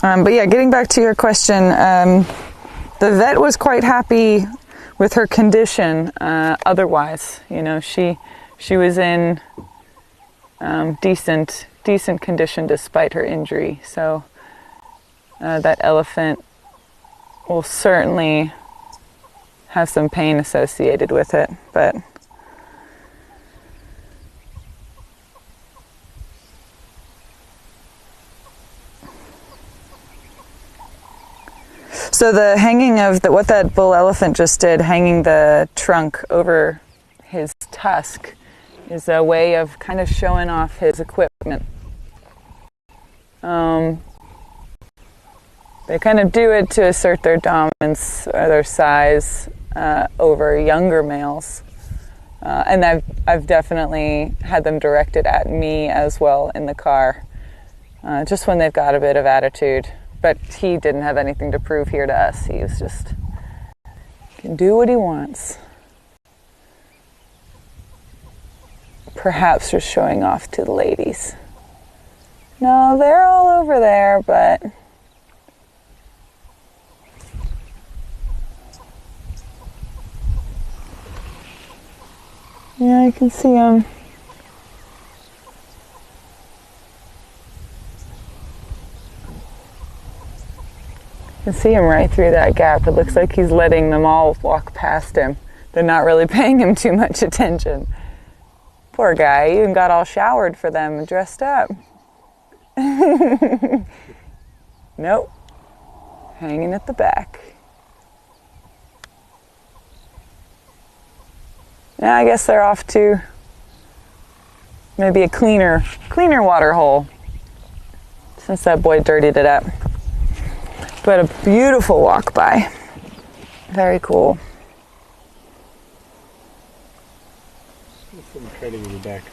But yeah, getting back to your question, the vet was quite happy with her condition. Otherwise, you know, she was in decent condition despite her injury. So that elephant will certainly have some pain associated with it, but so the hanging of what that bull elephant just did, hanging the trunk over his tusk, is a way of kind of showing off his equipment. They kind of do it to assert their dominance or their size over younger males. And I've definitely had them directed at me as well in the car, just when they've got a bit of attitude. But he didn't have anything to prove here to us. He was just, can do what he wants. Perhaps just showing off to the ladies. No, they're all over there, but yeah, I can see them. You can see him right through that gap. It looks like he's letting them all walk past him. They're not really paying him too much attention. Poor guy, you even got all showered for them and dressed up. Nope. Hanging at the back. Now I guess they're off to maybe a cleaner water hole, since that boy dirtied it up. But a beautiful walk by. Very cool. Some trailing in the back.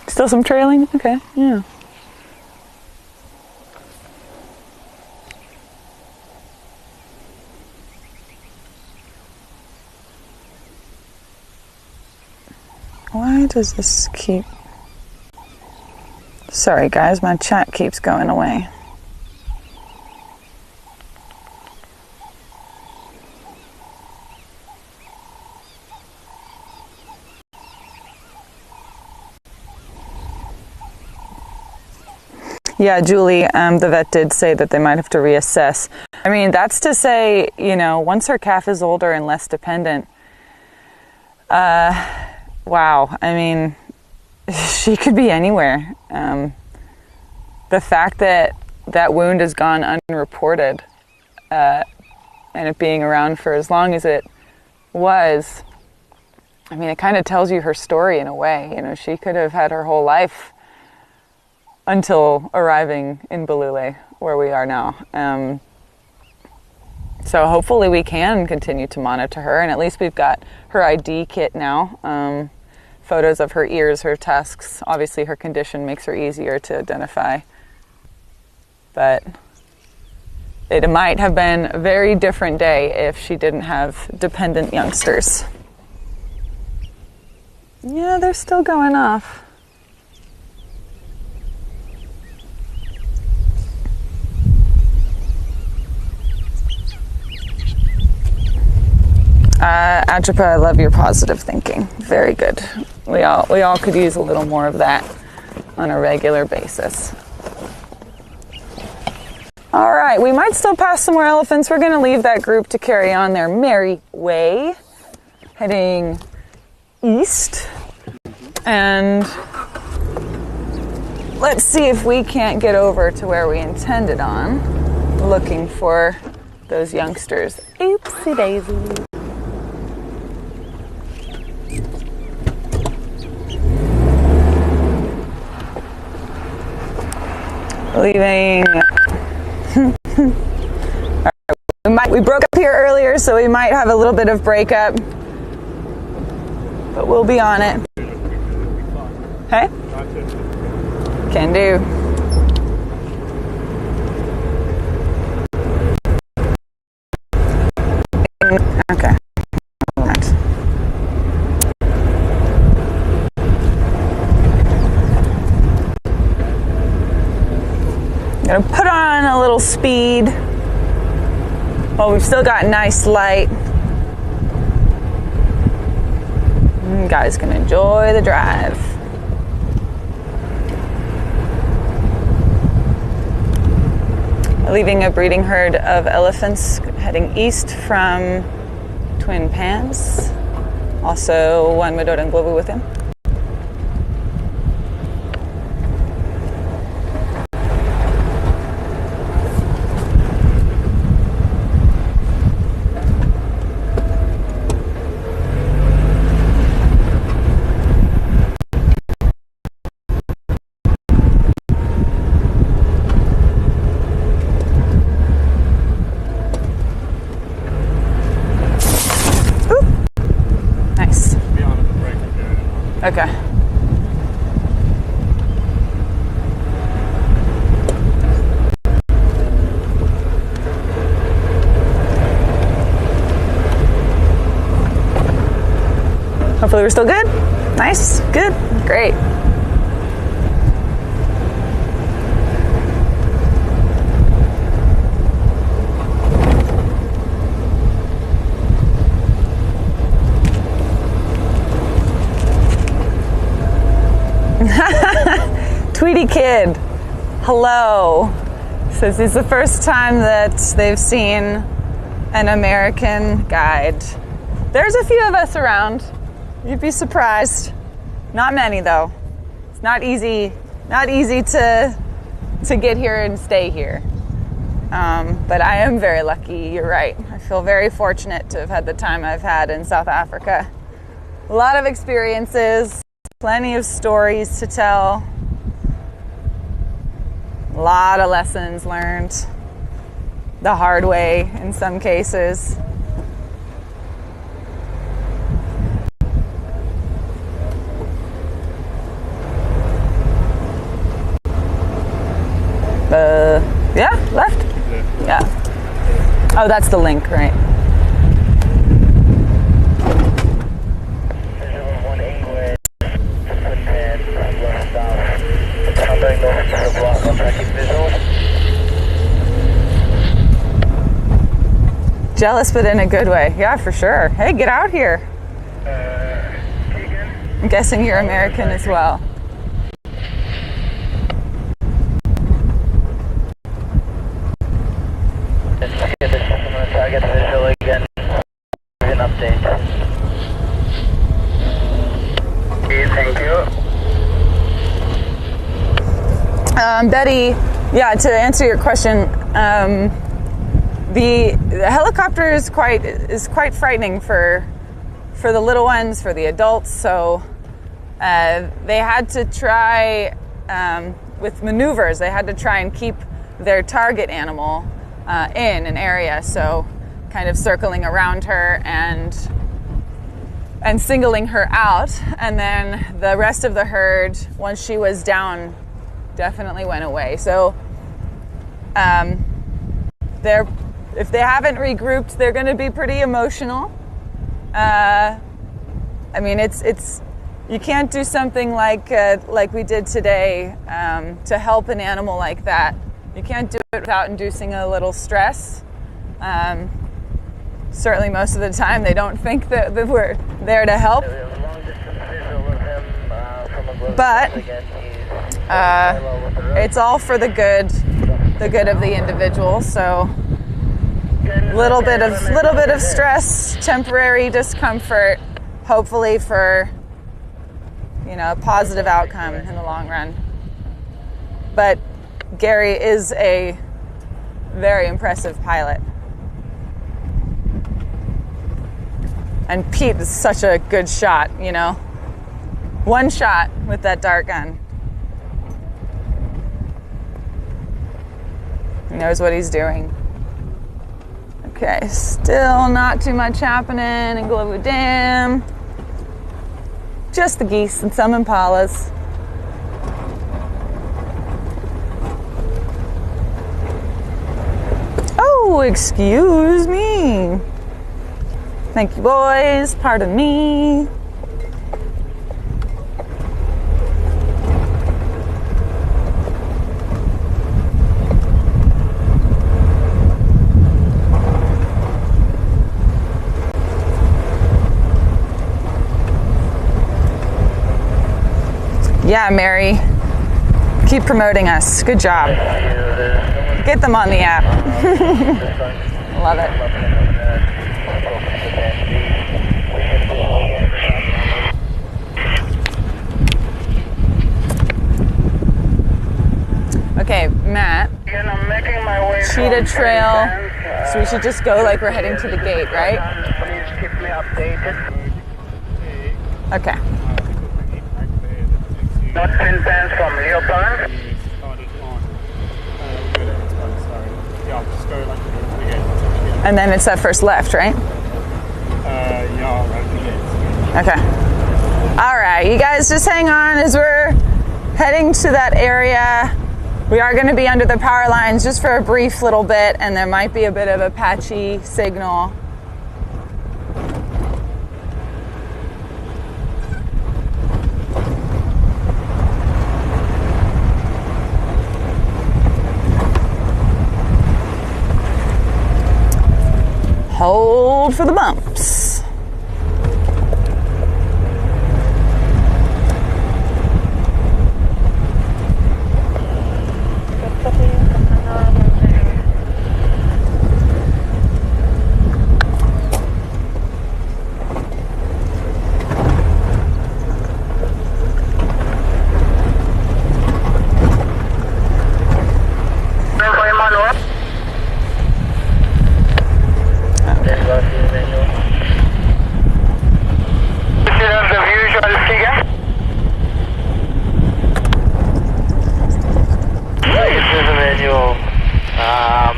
Still some trailing? Okay, yeah. Why does this keep... Sorry guys, my chat keeps going away. Yeah, Julie, the vet did say that they might have to reassess. I mean, that's to say, you know, once her calf is older and less dependent, wow, I mean, she could be anywhere. The fact that that wound has gone unreported, and it being around for as long as it was, I mean, it kind of tells you her story in a way. You know, she could have had her whole life until arriving in Balule, where we are now. So hopefully we can continue to monitor her, and at least we've got her ID kit now. Photos of her ears, her tusks. Obviously her condition makes her easier to identify. But it might have been a very different day if she didn't have dependent youngsters. Yeah, they're still going off. Atripa, I love your positive thinking. Very good. We all could use a little more of that on a regular basis. All right, we might still pass some more elephants. We're going to leave that group to carry on their merry way, heading east. And let's see if we can't get over to where we intended on, looking for those youngsters. Oopsie daisy. Leaving. We broke up here earlier, so we might have a little bit of breakup, but we'll be on it. Hey? Can do. Okay. All right. Gonna put on a little speed. Well, we've still got nice light. You guys can enjoy the drive. Leaving a breeding herd of elephants heading east from Twin Pans. Also one Madoran Globu with him. Okay. Hopefully we're still good. Nice. Good. Great. Tweety Kid, hello. Says it's the first time that they've seen an American guide. There's a few of us around. You'd be surprised. Not many though. It's not easy to get here and stay here. But I am very lucky, you're right. I feel very fortunate to have had the time I've had in South Africa. A lot of experiences, plenty of stories to tell, a lot of lessons learned the hard way in some cases. Yeah, left? Yeah. Oh, that's the link, right? Jealous, but in a good way. Yeah, for sure. Hey, get out here. I'm guessing you're American as well. Target visual again. An update. Okay, thank you. Betty, yeah, to answer your question, the helicopter is quite frightening for the little ones, for the adults. So they had to try with maneuvers. They had to try and keep their target animal in an area, so kind of circling around her and singling her out, and then the rest of the herd, once she was down, definitely went away. So if they haven't regrouped, they're going to be pretty emotional. I mean, it's you can't do something like we did today to help an animal like that. You can't do it without inducing a little stress. Certainly most of the time they don't think that we're there to help. But it's all for the good of the individual. So little bit of stress, temporary discomfort, hopefully for a positive outcome in the long run. But Gary is a very impressive pilot. And Pete is such a good shot, One shot with that dart gun. He knows what he's doing. Okay, still not too much happening in Glovo Dam. Just the geese and some impalas. Oh, excuse me. Thank you, boys. Pardon me. Yeah, Mary. Keep promoting us. Good job. Get them on the app. Love it. Okay, Matt. Cheetah Trail. So we should just go like we're heading to the gate, right? Please keep me updated. Okay. Not 10 pans from Leopard. And then it's that first left, right? Okay. All right, you guys just hang on as we're heading to that area. We are going to be under the power lines just for a brief little bit, and there might be a bit of a patchy signal. Hold for the bumps.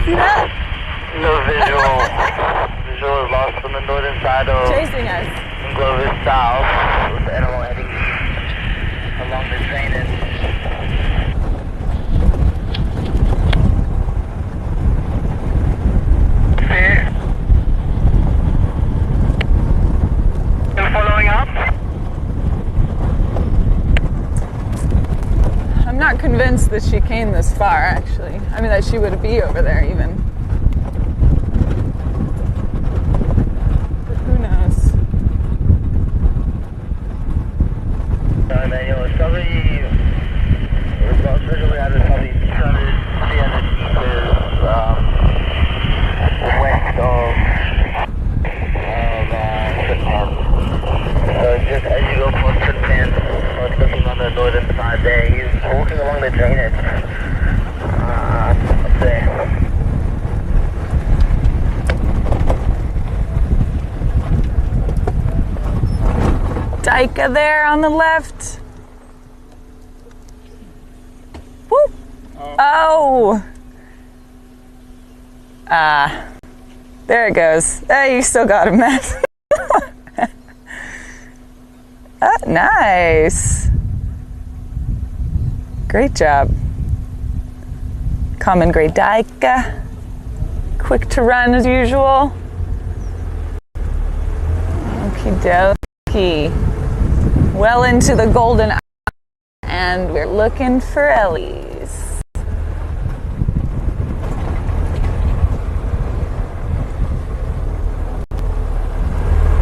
See that? No visual. Visual is lost from the northern side of Chasing us. Glover South, with the animal heading along the drainage. Still following up? I'm not convinced that she came this far, actually. I mean, that she would be over there even. But who knows? Manuel, it's probably, we had it probably 200, 300 meters west of Finland. So just as you go past Finland, start looking on the northern side there, he's walking along the drainage up there. Dika there on the left. Whoop. Oh. There it goes. Hey, you still got him, Matt. Nice. Great job. Common gray Dika. Quick to run as usual. Okie dokie. Well into the golden hour, and we're looking for Ellie's.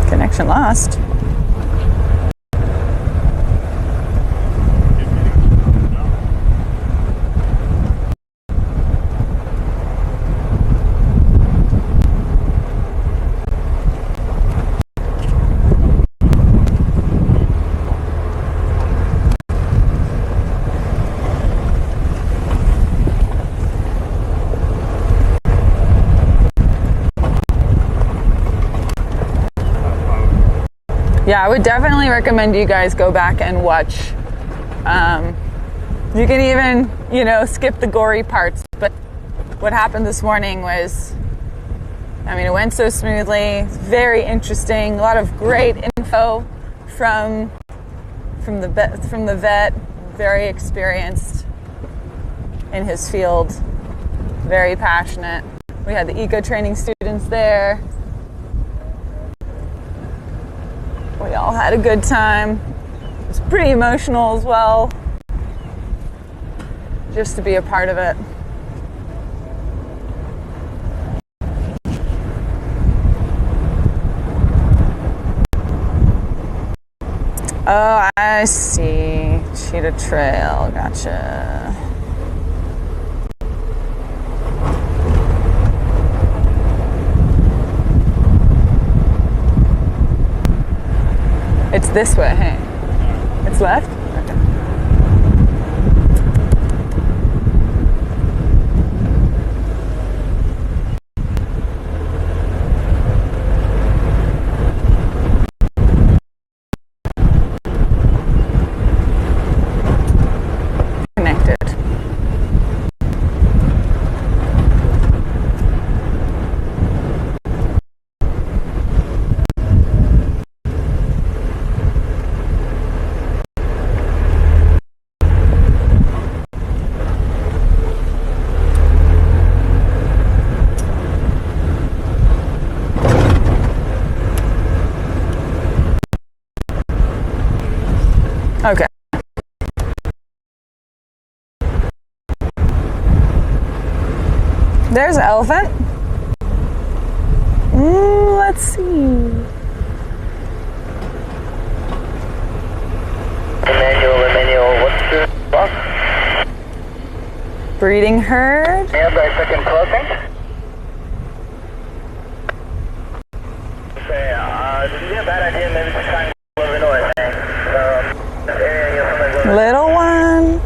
Connection lost. Yeah, I would definitely recommend you guys go back and watch. You can even, skip the gory parts. But what happened this morning was, it went so smoothly. Very interesting. A lot of great info from the vet. Very experienced in his field. Very passionate. We had the EcoTraining students there. We all had a good time. It was pretty emotional as well, just to be a part of it. Oh, I see. Cheetah Trail, gotcha. It's this way, hey? It's left? Okay. Connected. Okay. There's an elephant. Let's see. Emmanuel, what's the box? Breeding herd. Yeah, by second crossing. Say, this would be a bad idea maybe to try and go a little bit north, man. This area here from the Little one.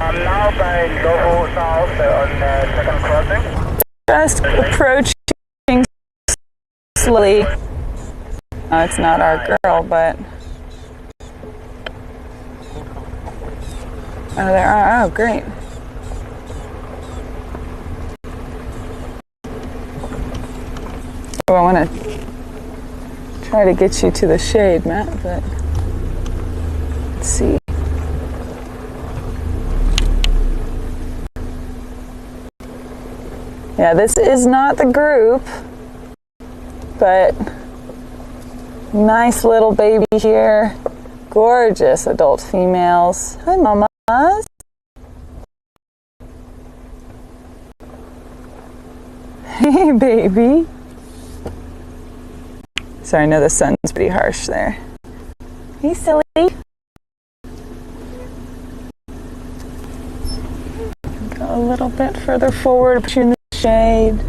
I'm now by Lovo South on second crossing. Just approaching slowly. It's not our girl, but Oh, there are. Oh, great. Oh, I want to try to get you to the shade, Matt, but let's see. Yeah, this is not the group, but nice little baby here. Gorgeous adult females. Hi, mamas. Hey, baby. Sorry, I know the sun's pretty harsh there. Hey, silly. Go a little bit further forward, put you in the shade.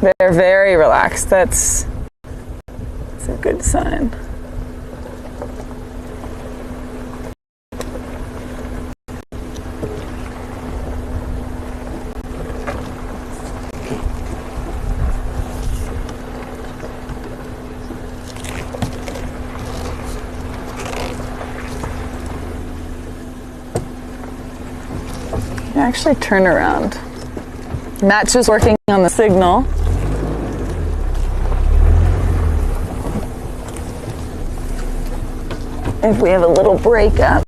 They're very relaxed. That's a good sign. Actually turn around. Matt's just working on the signal. If we have a little break up.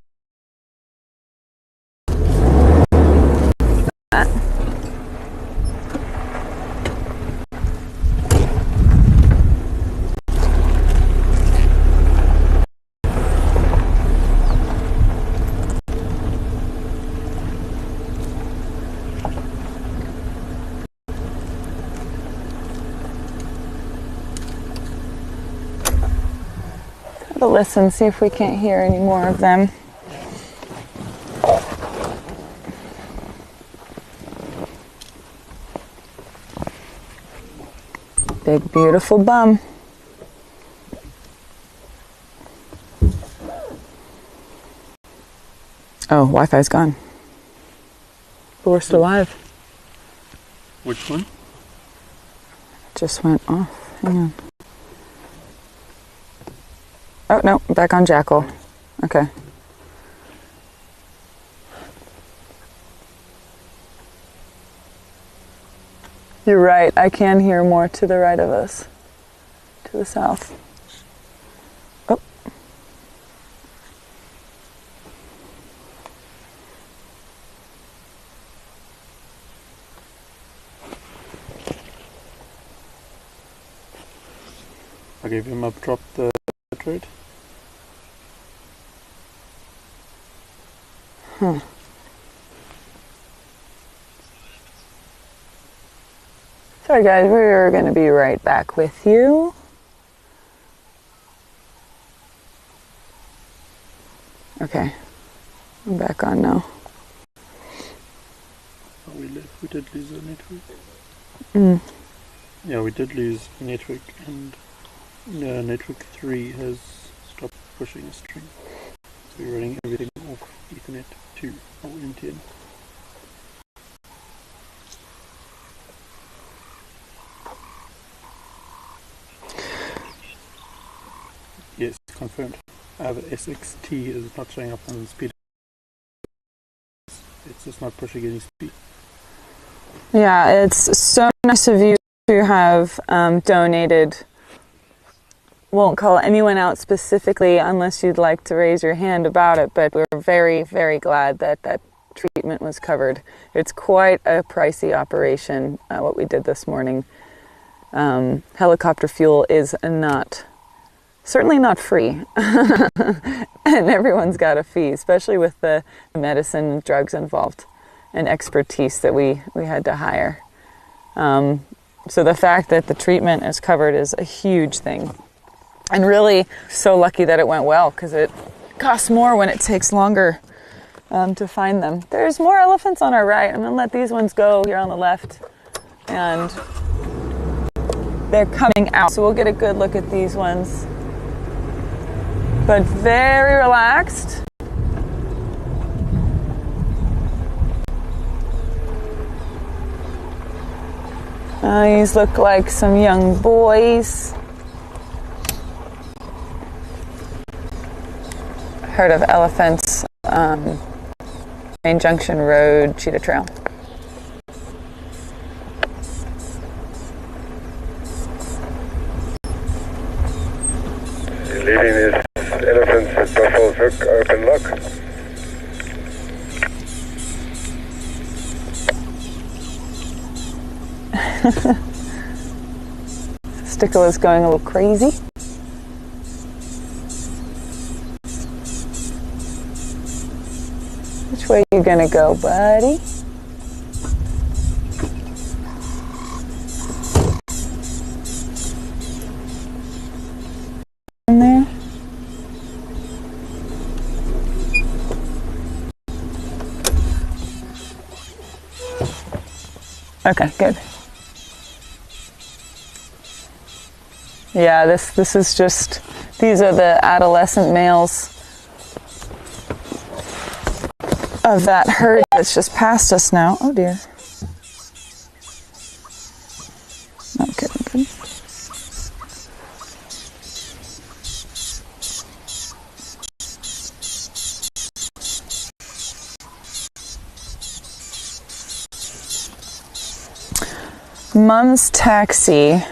Listen, see if we can't hear any more of them. Big, beautiful bum. Oh, Wi-Fi's gone. But we're still live. Which one? Just went off. Hang on. Oh, no, back on Jackal. Okay. You're right, I can hear more to the right of us. To the south. Oh. I gave him up, dropped the rate. Sorry guys, we're going to be right back with you. Okay, I'm back on now. Oh, we did lose the network. Yeah, we did lose network, and network 3 has stopped pushing a string. So we're running everything off Ethernet 2 or NTN. Yes, confirmed. The SXT is not showing up on the speed. It's just not pushing any speed. Yeah, it's so nice of you to have donated. Won't call anyone out specifically unless you'd like to raise your hand about it, but we're very, very glad that that treatment was covered. It's quite a pricey operation, what we did this morning. Helicopter fuel is certainly not free, and everyone's got a fee, especially with the medicine and drugs involved and expertise that we had to hire. So the fact that the treatment is covered is a huge thing. And really so lucky that it went well, because it costs more when it takes longer to find them. There's more elephants on our right. I'm going to let these ones go here on the left. And they're coming out, so we'll get a good look at these ones. But very relaxed. These look like some young boys. Herd of elephants Main Junction Road Cheetah Trail. Leaving these elephants at Buffalo's Hook, open lock. Stickle is going a little crazy. Which way are you gonna go, buddy? In there? Okay, good. Yeah, this is just, these are the adolescent males of that herd that's just past us now. Oh dear. Not good. Mom's taxi.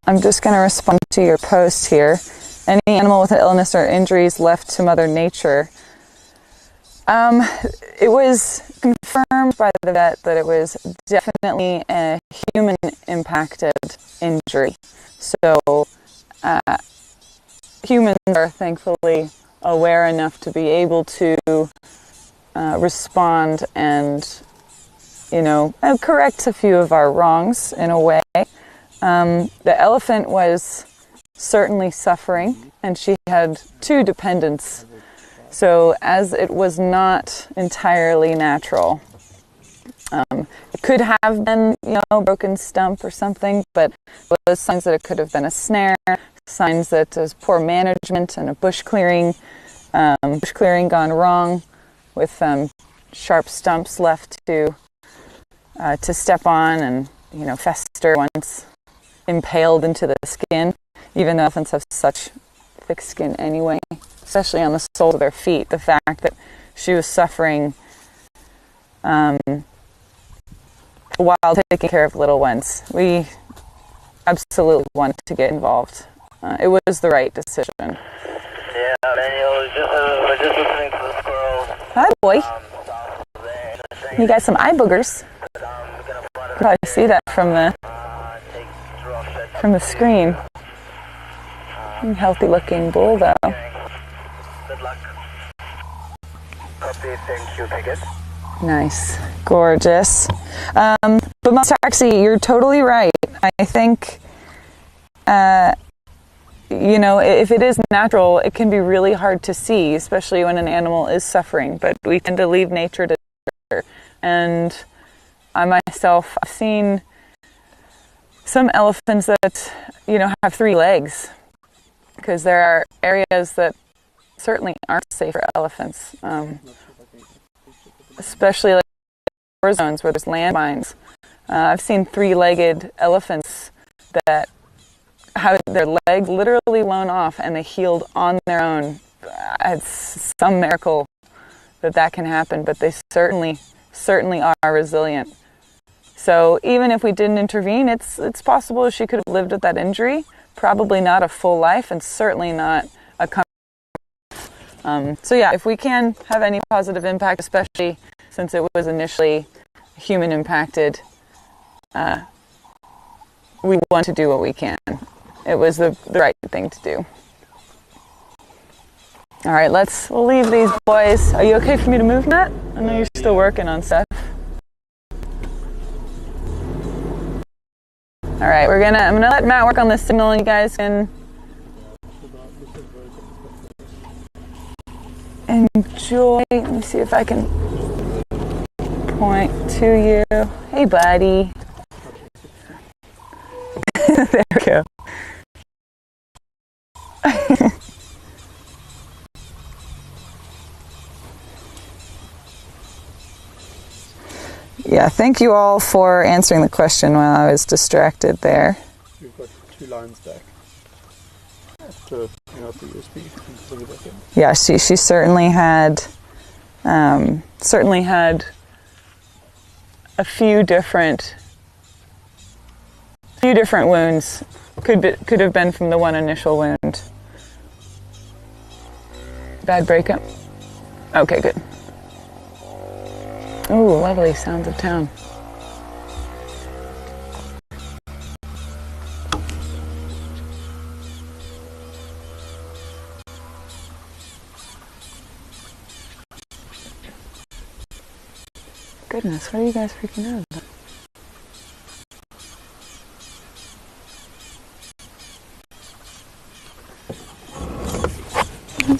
I'm just going to respond to your post here. Any animal with an illness or injuries left to Mother Nature. It was confirmed by the vet that it was definitely a human impacted injury. So humans are thankfully aware enough to be able to respond and, correct a few of our wrongs in a way. The elephant was certainly suffering, and she had 2 dependents. So as it was not entirely natural, it could have been, broken stump or something, but there was signs that it could have been a snare, signs that there's poor management and a bush clearing gone wrong with sharp stumps left to step on and, fester once impaled into the skin, even though elephants have such thick skin anyway, especially on the soles of their feet. The fact that she was suffering while taking care of little ones. We absolutely wanted to get involved. It was the right decision. Yeah, Daniel, we're just listening to the squirrels. Hi, boy. You got some eye boogers. You can probably see that from the screen. Healthy looking bull though. Good luck. Copy, thank you, ticket. Nice. Gorgeous. But Mom's taxi, you're totally right. I think, if it is natural, it can be really hard to see, especially when an animal is suffering, but we tend to leave nature to nature. And I myself, I've seen some elephants that, have 3 legs, because there are areas that certainly aren't safe for elephants, especially like war zones where there's landmines. I've seen 3-legged elephants that have their legs literally blown off and they healed on their own. It's some miracle that can happen, but they certainly are resilient. So even if we didn't intervene, it's possible she could have lived with that injury. Probably not a full life, and certainly not a so yeah, if we can have any positive impact, especially since it was initially human impacted, we want to do what we can. It was the right thing to do. All right, we'll leave these boys. Are you okay for me to move, Matt? I know you're still working on stuff. All right, I'm gonna let Matt work on the signal, and you guys can enjoy. Let me see if I can point to you. Hey, buddy. There we go. Yeah, thank you all for answering the question while I was distracted there. We've got 2 lines back. to hang up the USB and plug it back in. Yeah, she certainly had a few different wounds. Could have been from the one initial wound. Bad breakup? Okay, good. Ooh, lovely sounds of town. Goodness, what are you guys freaking out about?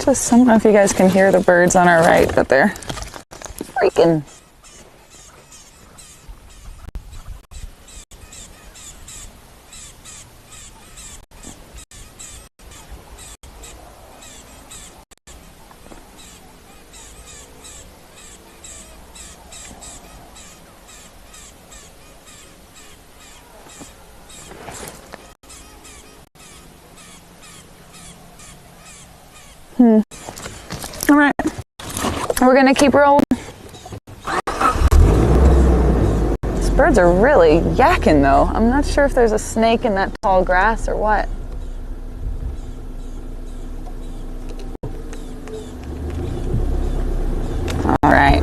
I don't know if you guys can hear the birds on our right, but they're freaking. All right, we're gonna keep rolling. These birds are really yakking though. I'm not sure if there's a snake in that tall grass or what. All right.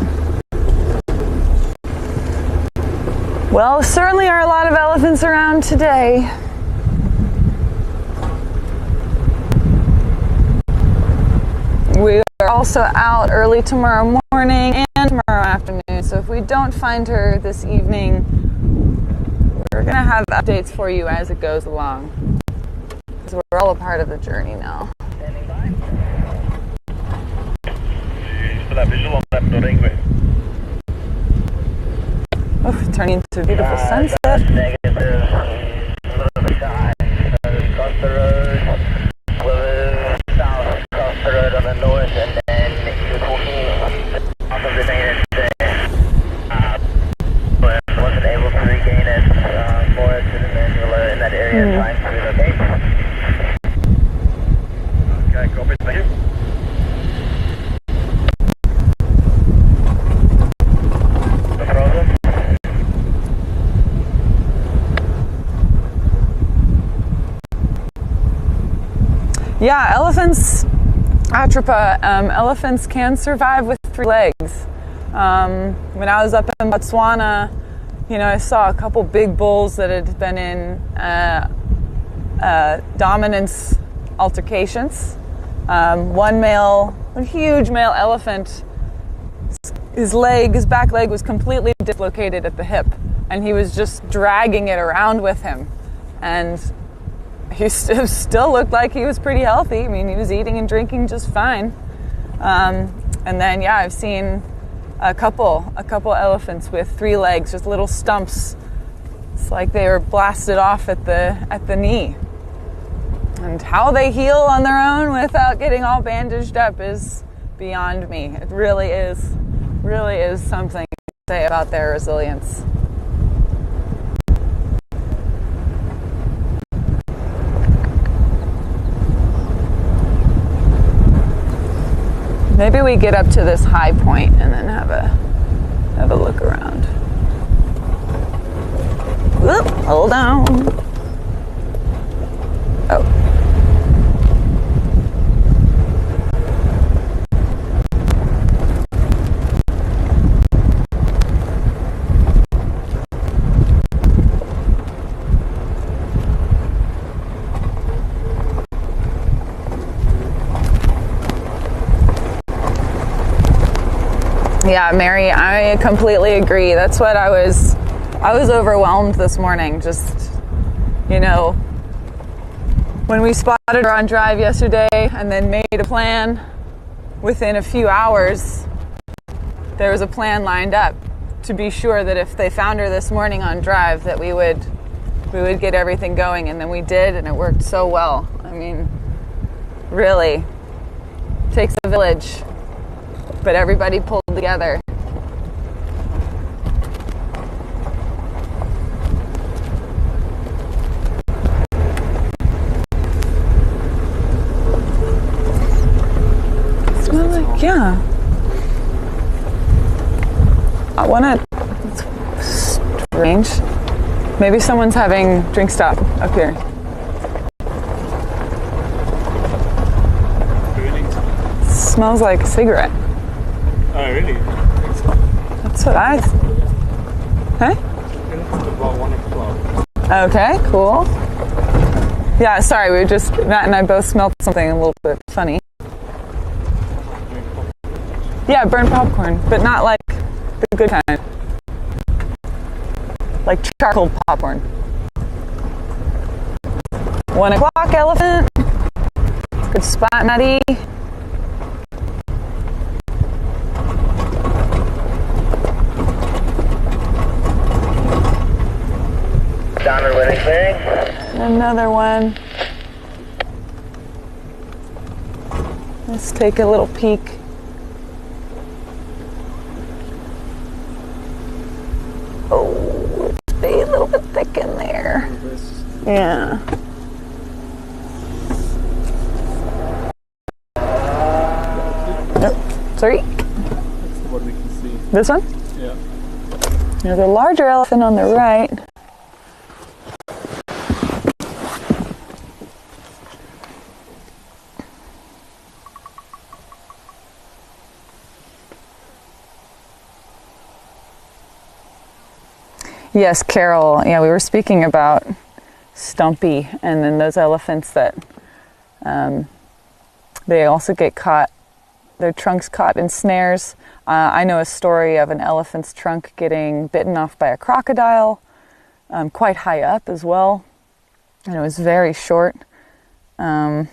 Well, certainly are a lot of elephants around today. We are also out early tomorrow morning and tomorrow afternoon, so if we don't find her this evening, we're going to have updates for you as it goes along, because we're all a part of the journey now. Standing by. You still have visual on that building? Oh, turning into a beautiful sunset. Negative. A little bit shy. Across the road. South, across the road on the north, and then he was walking off of the main but wasn't able to regain it more to the manual in that area, trying to relocate. Okay, copy, thank you. No problem. Yeah, elephants, Atropa, elephants can survive with 3 legs. When I was up in Botswana, I saw a couple big bulls that had been in dominance altercations. One male, a huge male elephant, his back leg was completely dislocated at the hip, and he was just dragging it around with him. And he still looked like he was pretty healthy. I mean, he was eating and drinking just fine. And then, yeah, I've seen a couple elephants with 3 legs, just little stumps. It's like they were blasted off at the knee. And how they heal on their own without getting all bandaged up is beyond me. It really is something to say about their resilience. Maybe we get up to this high point and then have a look around. Whoop, hold on. Oh. Yeah, Mary, I completely agree. That's what I was overwhelmed this morning. Just, when we spotted her on drive yesterday and then made a plan, within a few hours, there was a plan lined up to be sure that if they found her this morning on drive, that we would get everything going, and then we did, and it worked so well. I mean, really, it takes a village. But everybody pulled together. Yeah. I want to... Strange. Maybe someone's having drink stop up here. Smells like a cigarette. Oh, really? That's what I... Huh? It's about 1 o'clock. Okay, cool. Yeah, sorry, Matt and I both smelled something a little bit funny. Yeah, burnt popcorn, but not like the good kind. Like charcoal popcorn. 1 o'clock, elephant. Good spot, Maddie. Donner winning thing. Another one. Let's take a little peek. Oh, it's a little bit thick in there. Yeah. Nope. Sorry. That's the one we can see. This one? Yeah. There's a larger elephant on the right. Yes, Carol. Yeah, we were speaking about Stumpy and then those elephants that they also get caught, their trunks caught in snares. I know a story of an elephant's trunk getting bitten off by a crocodile, quite high up as well, and it was very short. But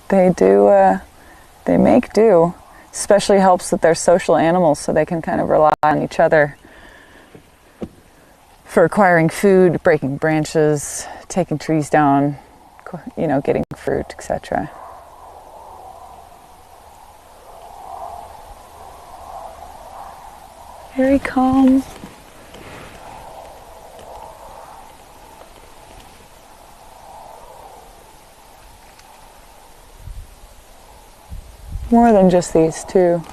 they do... They make do. Especially helps that they're social animals, so they can kind of rely on each other for acquiring food, breaking branches, taking trees down, you know, getting fruit, etc. Very calm. More than just these two.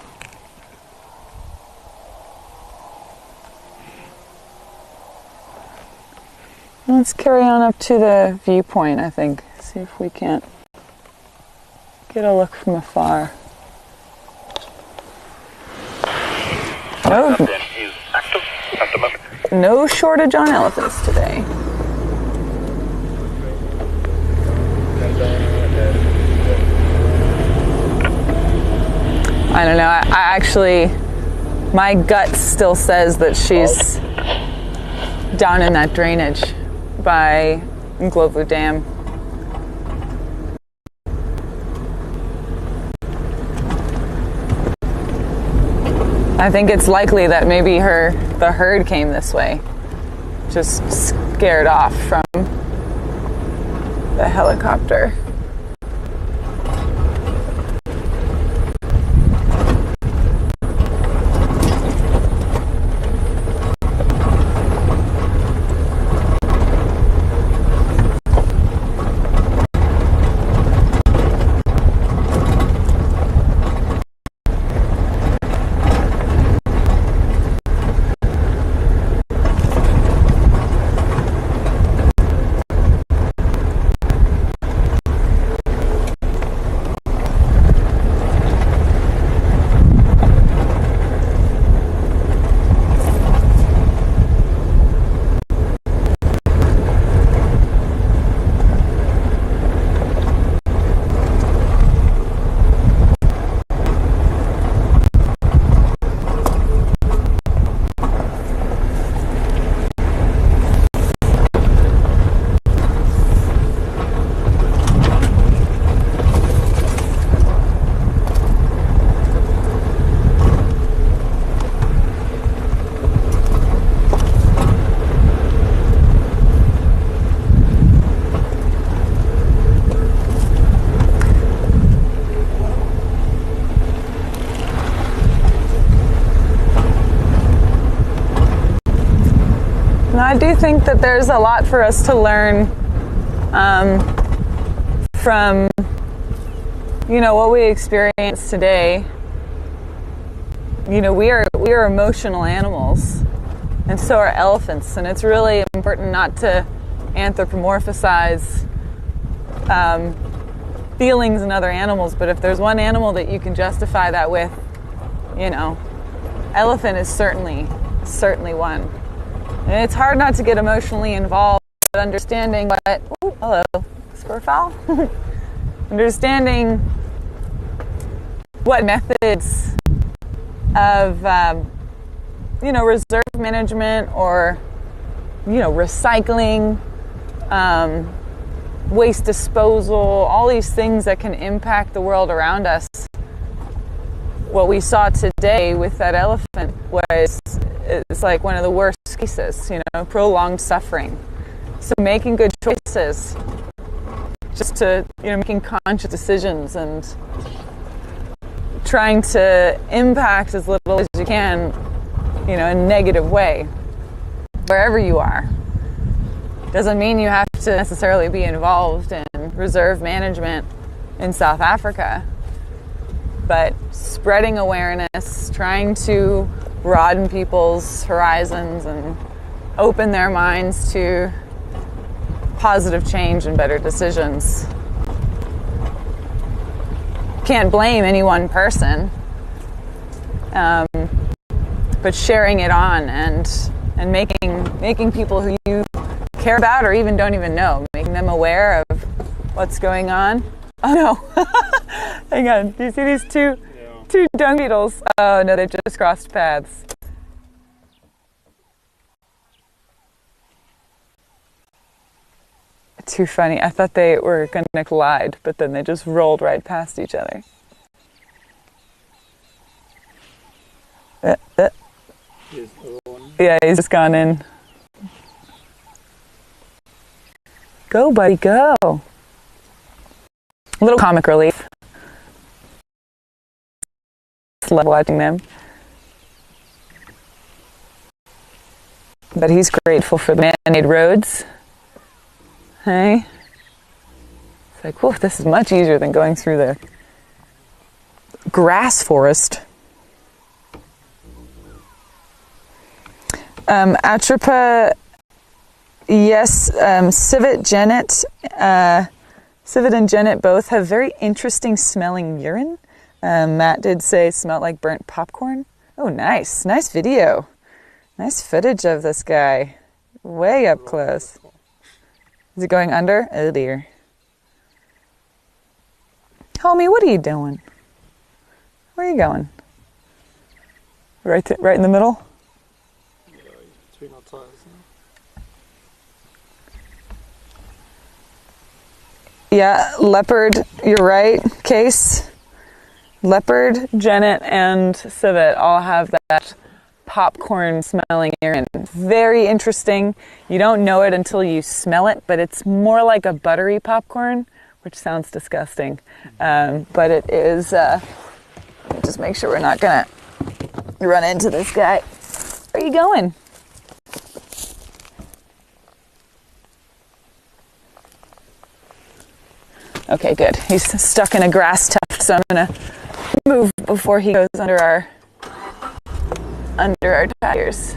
Let's carry on up to the viewpoint, I think. See if we can't get a look from afar. No shortage on elephants today. I don't know, I actually, my gut still says that she's down in that drainage by Glovu Dam. I think it's likely that maybe the herd came this way, just scared off from the helicopter. I do think that there's a lot for us to learn from, you know, what we experience today. You know, we are emotional animals, and so are elephants, and it's really important not to anthropomorphize feelings in other animals, but if there's one animal that you can justify that with, you know, elephant is certainly one. And it's hard not to get emotionally involved, but understanding what, oh, hello, spur fowl, understanding what methods of, you know, reserve management or, you know, recycling, waste disposal, all these things that can impact the world around us. What we saw today with that elephant was, it's like one of the worst cases, you know, prolonged suffering. So making good choices, just to, you know, making conscious decisions and trying to impact as little as you can, you know, in a negative way, wherever you are. Doesn't mean you have to necessarily be involved in reserve management in South Africa, but spreading awareness, trying to broaden people's horizons and open their minds to positive change and better decisions. Can't blame any one person, but sharing it on and making people who you care about or even don't even know, making them aware of what's going on. Oh no. Hang on, do you see these two dung beetles? Oh no, they just crossed paths. Too funny. I thought they were gonna collide, but then they just rolled right past each other. Yeah, he's just gone in. Go, buddy, go. A little comic relief. Love watching them. But he's grateful for the man-made roads. Hey? It's like, whoa, this is much easier than going through the grass forest. Atropa, yes, Civet and Janet both have very interesting smelling urine. Matt did say smelled like burnt popcorn. Oh, nice. Nice video. Nice footage of this guy. Way up close. Is it going under? Oh dear. Homie, what are you doing? Where are you going? Right in the middle? Yeah, between our tires. Yeah, leopard, you're right, Case. Leopard, Janet, and Civet all have that popcorn smelling urine. Very interesting. You don't know it until you smell it, but it's more like a buttery popcorn, which sounds disgusting. But it is, just make sure we're not gonna run into this guy. Where are you going? Okay, good. He's stuck in a grass tuft, so I'm gonna move before he goes under our tires.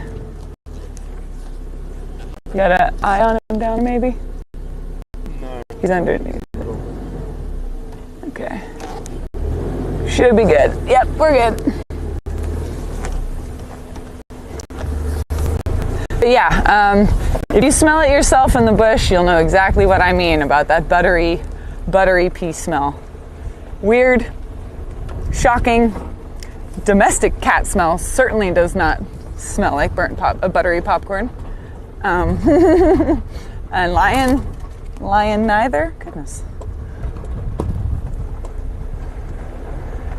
You got an eye on him down, maybe? No. He's underneath. Okay. Should be good. Yep, we're good. But yeah, if you smell it yourself in the bush, you'll know exactly what I mean about that buttery pea smell. Weird, shocking. Domestic cat smell certainly does not smell like buttery popcorn. And lion neither. Goodness.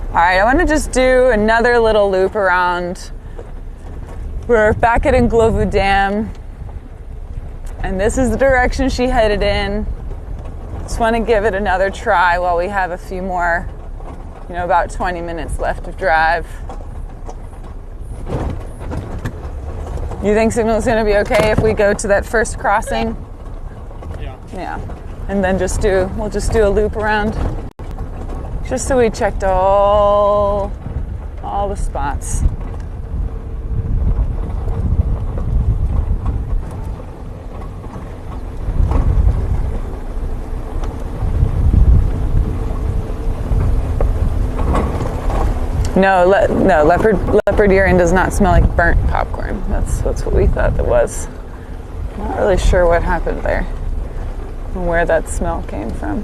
All right, I want to just do another little loop around. We're back at Ndlovu Dam, and this is the direction she headed in. Just want to give it another try while we have a few more, about 20 minutes left of drive. You think signal's going to be okay if we go to that first crossing? Yeah. Yeah. and then we'll just do a loop around, just so we checked all the spots. No, leopard urine does not smell like burnt popcorn. That's what we thought it was. Not really sure what happened there and where that smell came from.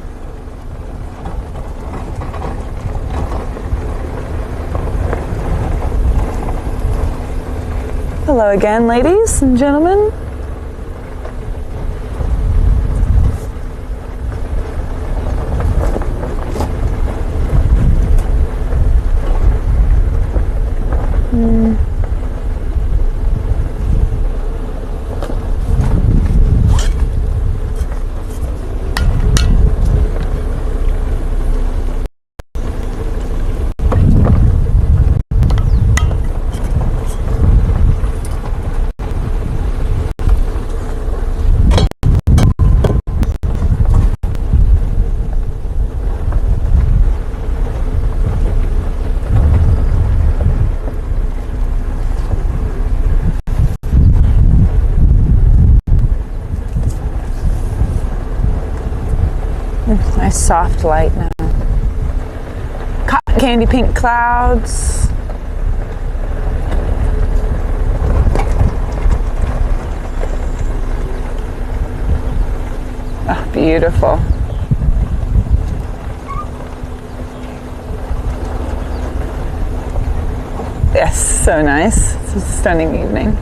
Hello again, ladies and gentlemen. Nice soft light now. Cotton candy pink clouds. Oh, beautiful. Yes, so nice. It's a stunning evening.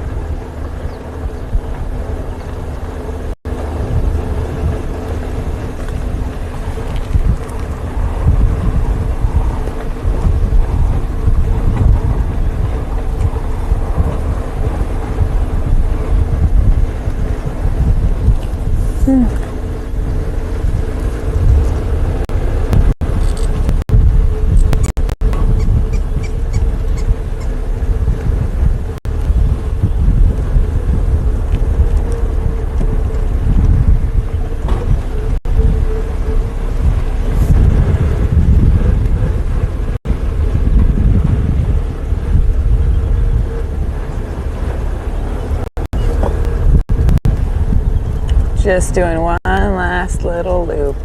Just doing one last little loop.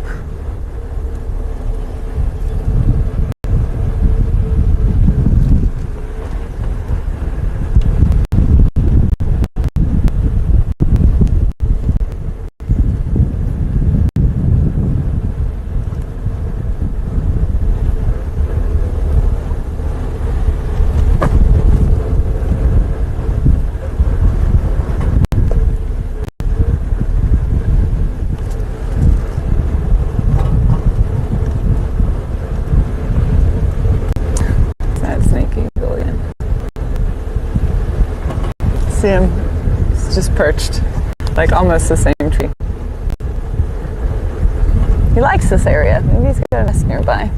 See him, he's just perched, like almost the same tree. He likes this area. Maybe he's got a nest nearby.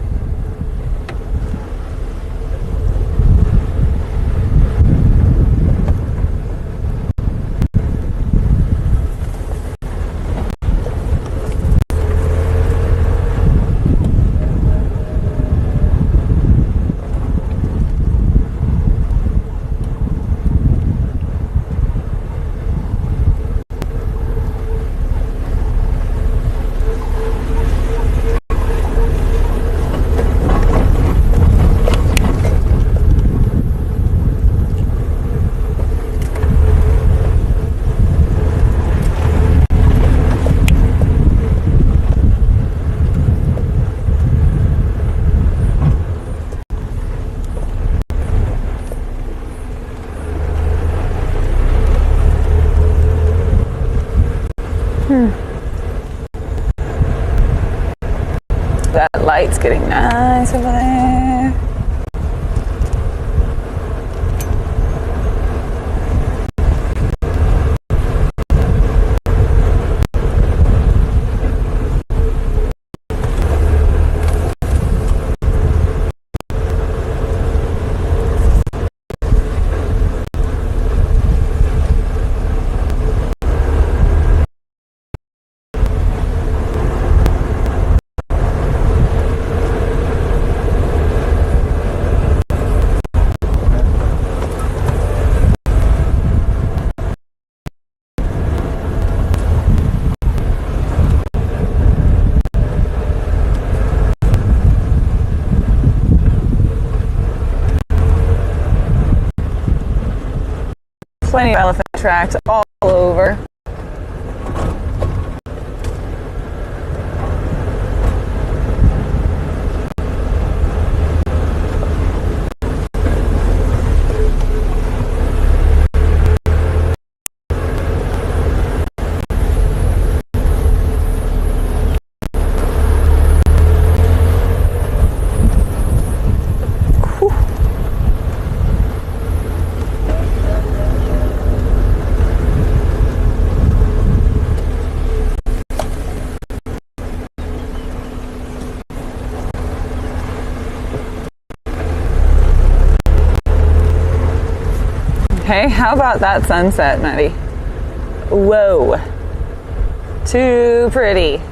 That light's getting nice over there. plenty of elephant tracks all over. Hey, how about that sunset, Maddie? Whoa. Too pretty.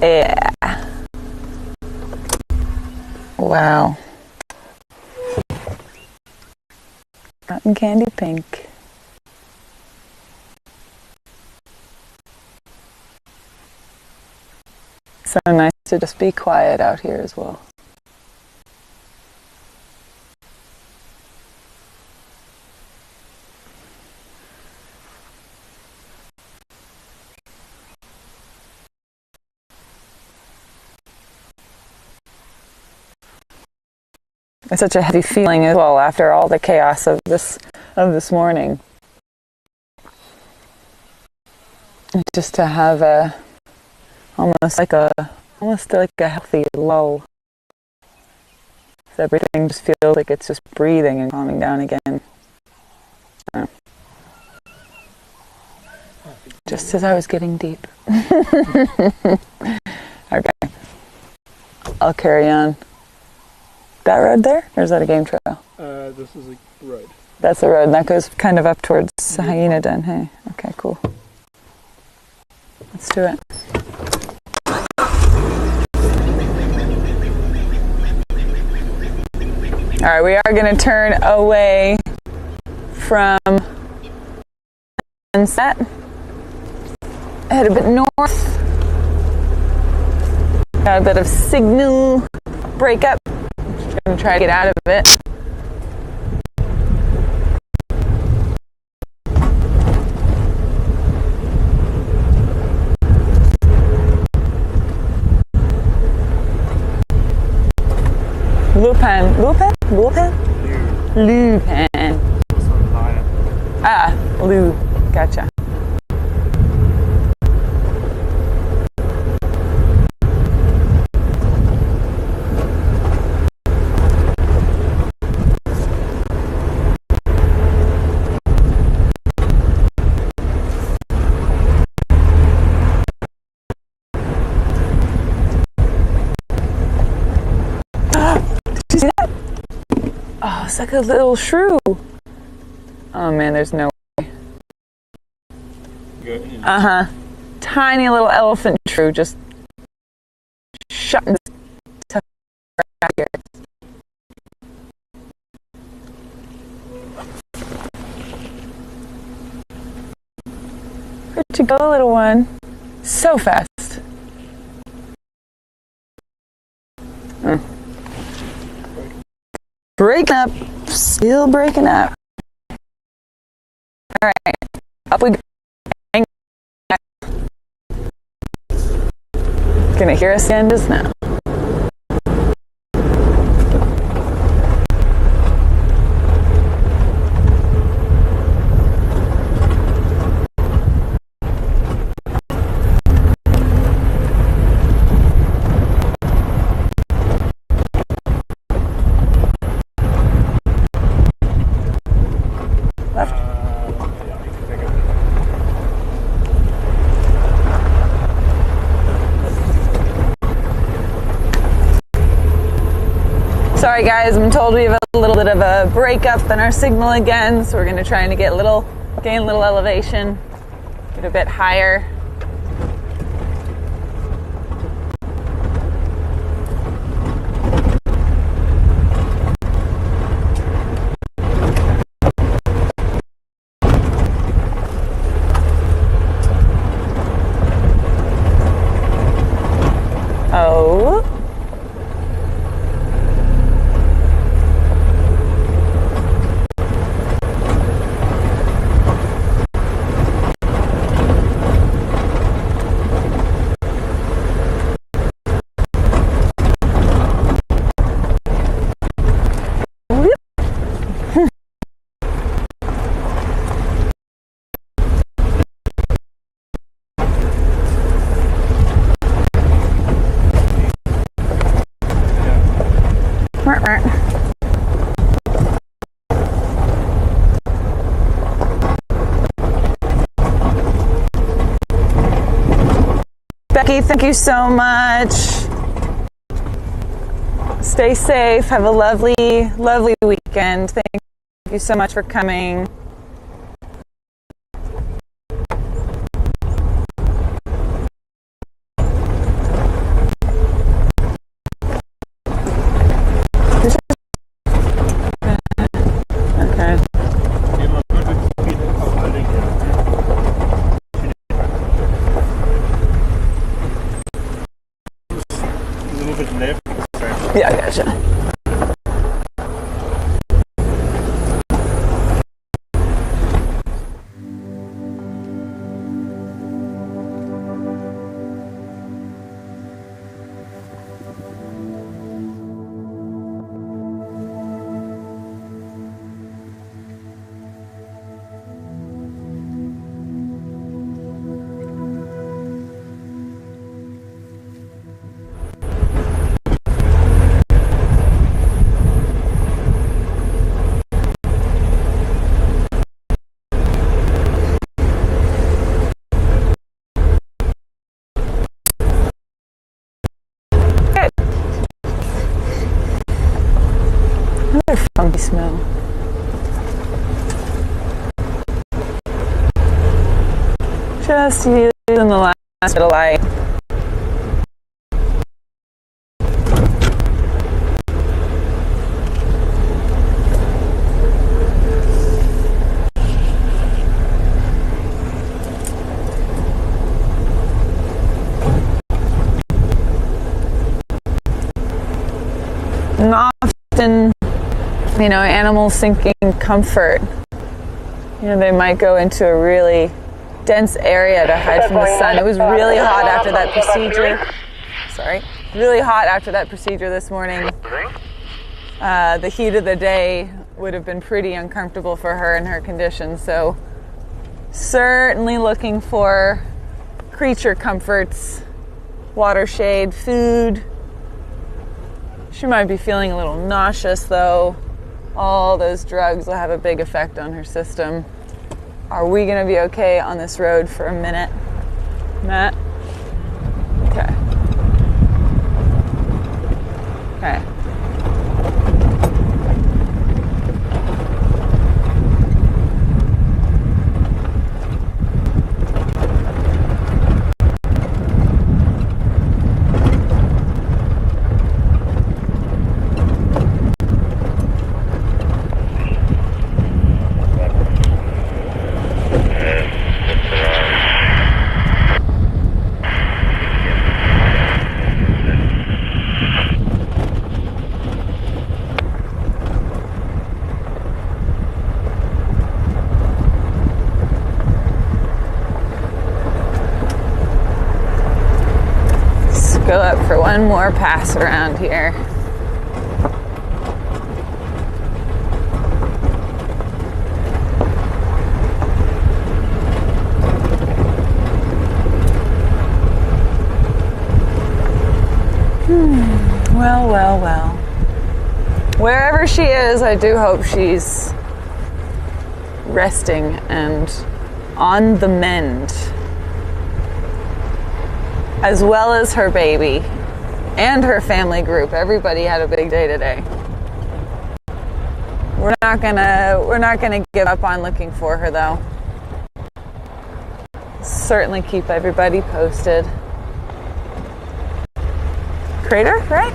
Yeah. Wow. Cotton candy pink. So nice to just be quiet out here as well. It's such a heavy feeling as well after all the chaos of this morning. Just to have almost like a healthy lull. So everything just feels like it's just breathing and calming down again. Just as I was getting deep. Okay. I'll carry on. That road there? Or is that a game trail? This is a road. That's the road, and that goes kind of up towards Hyena Den, hey? Okay, cool. Let's do it. Alright, we are going to turn away from sunset. Head a bit north. Got a bit of signal breakup. Gonna try to get out of it. Lupin. Ah, Lou. Gotcha. It's like a little shrew. Oh man, there's no way. Tiny little elephant shrew just shutting this stuff right here. Where'd you go, little one? So fast. Breaking up. Still breaking up. All right. Up we go. Gonna hear us again just now. Sorry guys, I'm told we have a little bit of a breakup in our signal again, so we're going to try to gain a little elevation, get a bit higher. Oh. Becky, thank you so much. Stay safe. Have a lovely, lovely weekend. Thank you so much for coming. Yeah, I gotcha. Another funky smell. Just using the last bit of light. And often, you know, animals seeking comfort. You know, they might go into a really dense area to hide from the sun. It was really hot after that procedure. Sorry. Really hot after that procedure this morning. The heat of the day would have been pretty uncomfortable for her in her condition. So certainly looking for creature comforts, water, shade, food. She might be feeling a little nauseous though. All those drugs will have a big effect on her system. Are we going to be okay on this road for a minute, Matt? Okay. Okay. one more pass around here. Well, well, well. Wherever she is, I do hope she's resting and on the mend, as well as her baby and her family group. Everybody had a big day today. We're not gonna give up on looking for her, though. Certainly keep everybody posted. Crater, right?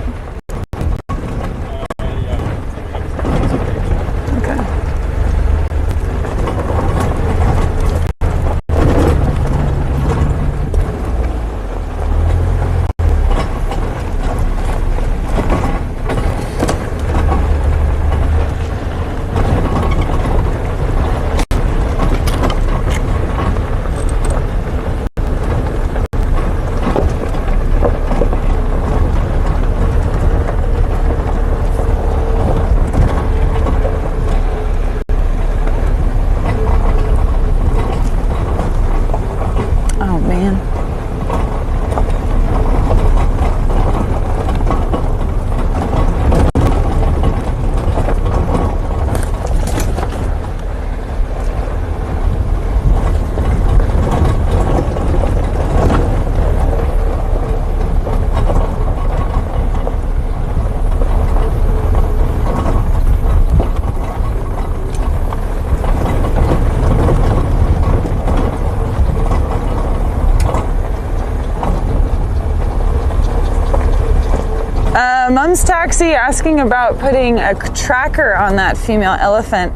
Mom's taxi asking about putting a tracker on that female elephant.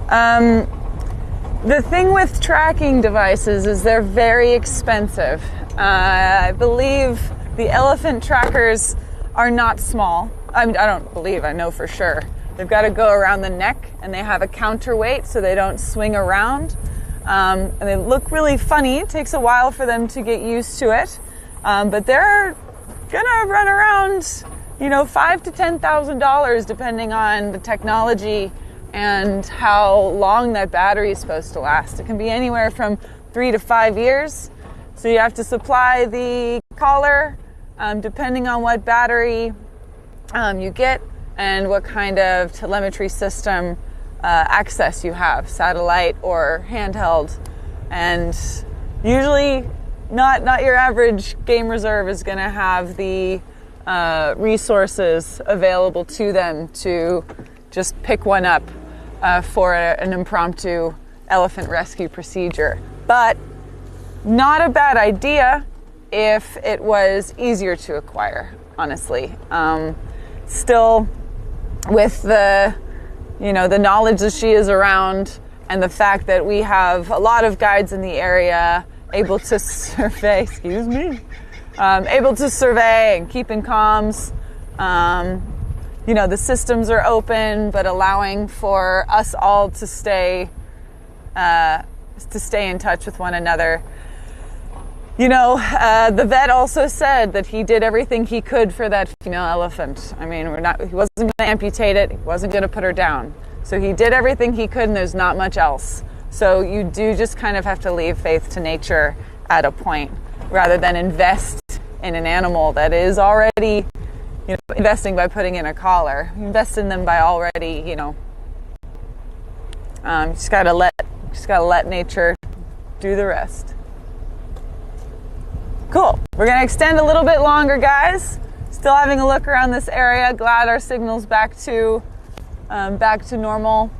The thing with tracking devices is they're very expensive. I believe the elephant trackers are not small. I know for sure. They've got to go around the neck, and they have a counterweight so they don't swing around. And they look really funny. It takes a while for them to get used to it. But they're gonna run around, $5,000 to $10,000 depending on the technology and how long that battery is supposed to last. It can be anywhere from 3 to 5 years. So you have to supply the collar depending on what battery you get and what kind of telemetry system access you have, satellite or handheld. And usually not your average game reserve is going to have the resources available to them to just pick one up for an impromptu elephant rescue procedure. But not a bad idea if it was easier to acquire, honestly. Still, with the knowledge that she is around and the fact that we have a lot of guides in the area able to survey, able to survey and keep in comms. The systems are open, but allowing for us all to stay in touch with one another. The vet also said that he did everything he could for that female elephant. I mean, he wasn't going to amputate it. He wasn't going to put her down. So he did everything he could, and there's not much else. So you do just kind of have to leave faith to nature at a point, rather than invest in an animal that is already, investing by putting in a collar. You invest in them by already, just gotta let nature do the rest. Cool. We're gonna extend a little bit longer, guys. Still having a look around this area. Glad our signal's back to normal.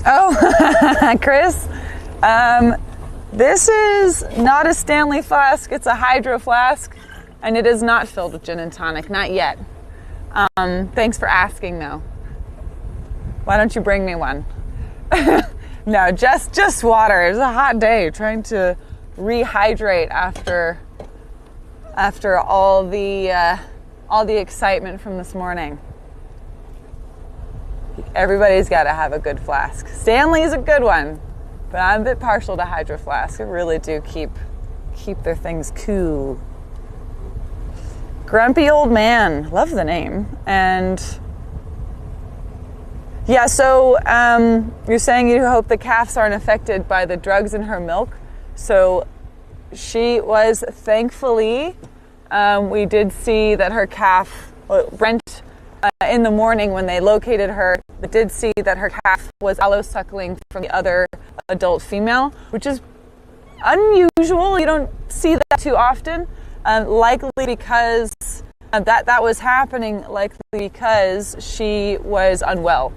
Oh, Chris, this is not a Stanley flask. It's a hydro flask, and it is not filled with gin and tonic, not yet. Thanks for asking, though. Why don't you bring me one? No, just water. It's a hot day. Trying to rehydrate after all the excitement from this morning. Everybody's got to have a good flask. Stanley's a good one. But I'm a bit partial to Hydro Flask. I really do keep their things cool. Grumpy Old Man. Love the name. And yeah, so you're saying you hope the calves aren't affected by the drugs in her milk. So she was, thankfully, we did see that her calf, Brent, in the morning when they located her, they did see that her calf was allo-suckling from the other adult female, which is unusual. You don't see that too often. Likely because that was happening, likely because she was unwell.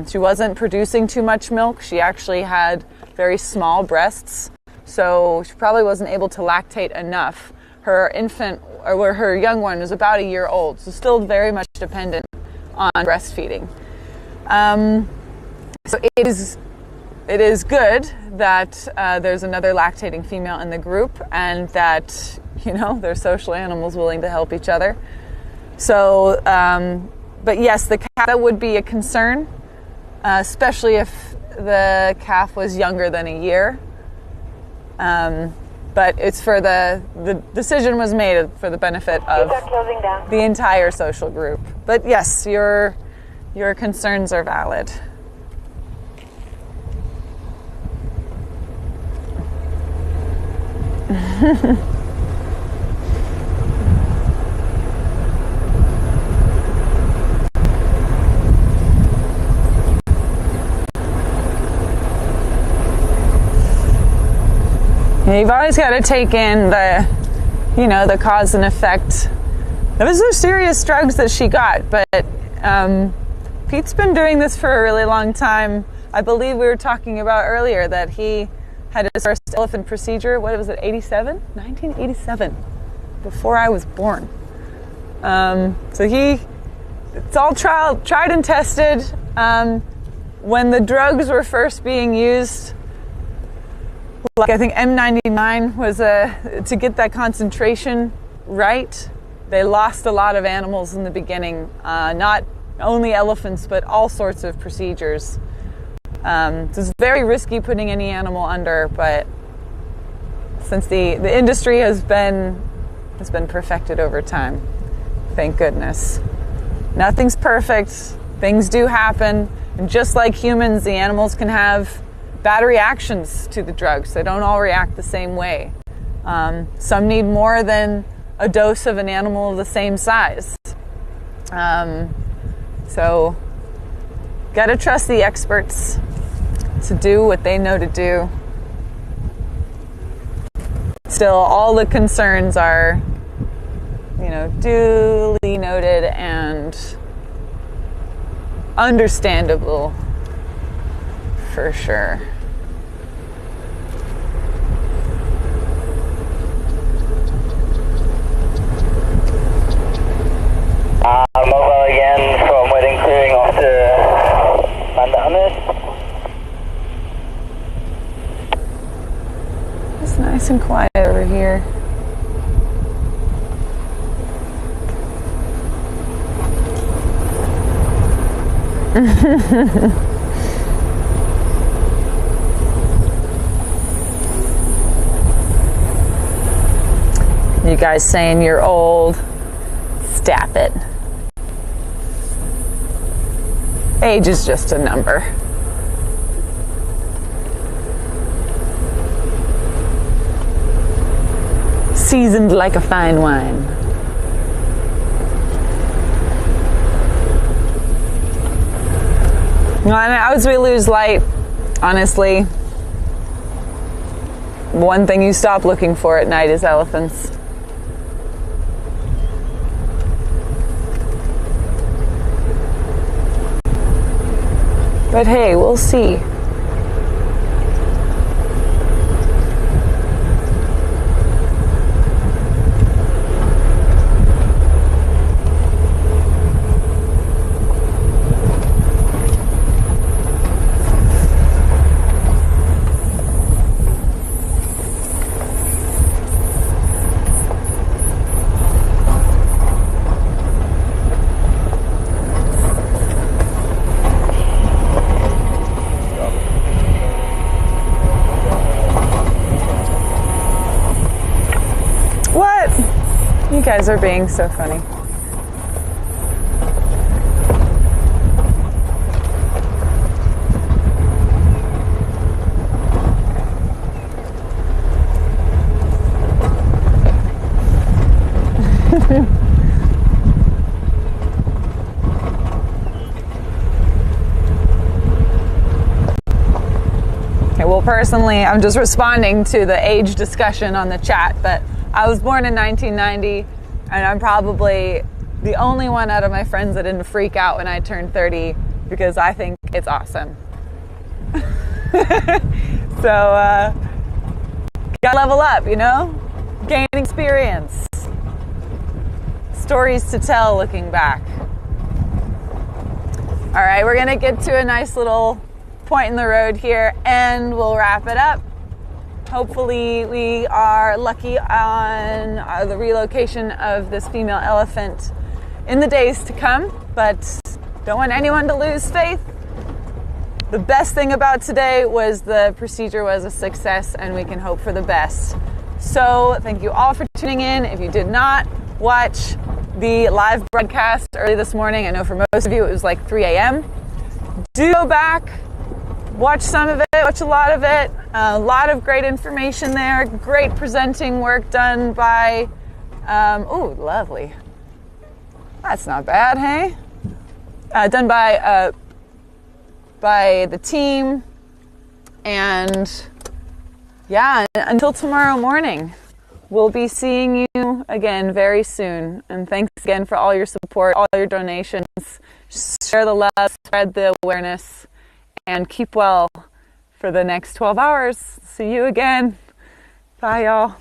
She wasn't producing too much milk. She actually had very small breasts, so she probably wasn't able to lactate enough. Her infant, or her young one, was about a year old, so still very much dependent on breastfeeding. So it is good that there's another lactating female in the group, and that, you know, they're social animals willing to help each other. So, but yes, that would be a concern, especially if the calf was younger than a year. But it's for the decision was made for the benefit of the entire social group. But yes, your concerns are valid. You've always got to take in the cause and effect. Those are serious drugs that she got, but Pete's been doing this for a really long time. I believe we were talking about earlier that he had his first elephant procedure, what was it, 1987, before I was born. So it's all tried and tested. When the drugs were first being used, like I think M99 was to get that concentration right. They lost a lot of animals in the beginning, not only elephants, but all sorts of procedures. So it's very risky putting any animal under, but since the industry has been perfected over time, thank goodness. Nothing's perfect. Things do happen, and just like humans, the animals can have bad reactions to the drugs. They don't all react the same way. Some need more than a dose of an animal of the same size. So, gotta trust the experts to do what they know to do. Still, all the concerns are, duly noted and understandable, for sure. Mobile again from wedding clearing off to Mandahamis. It's nice and quiet over here. You guys saying you're old? Stop it. Age is just a number. Seasoned like a fine wine. As we lose light, honestly, one thing you stop looking for at night is elephants. But hey, we'll see. You guys are being so funny. Well, personally, I'm just responding to the age discussion on the chat, but I was born in 1990, and I'm probably the only one out of my friends that didn't freak out when I turned 30 because I think it's awesome. So, gotta level up, you know? Gain experience. Stories to tell looking back. All right, we're gonna get to a nice little point in the road here and we'll wrap it up. Hopefully we are lucky on the relocation of this female elephant in the days to come, but don't want anyone to lose faith. The best thing about today was the procedure was a success and we can hope for the best. So thank you all for tuning in. If you did not watch the live broadcast early this morning, I know for most of you it was like 3 a.m. Do go back, watch some of it, watch a lot of it. A lot of great information there. Great presenting work done by, oh, lovely. That's not bad, hey? Done by the team. And yeah, until tomorrow morning, we'll be seeing you again very soon. And thanks again for all your support, all your donations. Share the love, spread the awareness, and keep well for the next 12 hours. See you again. Bye, y'all.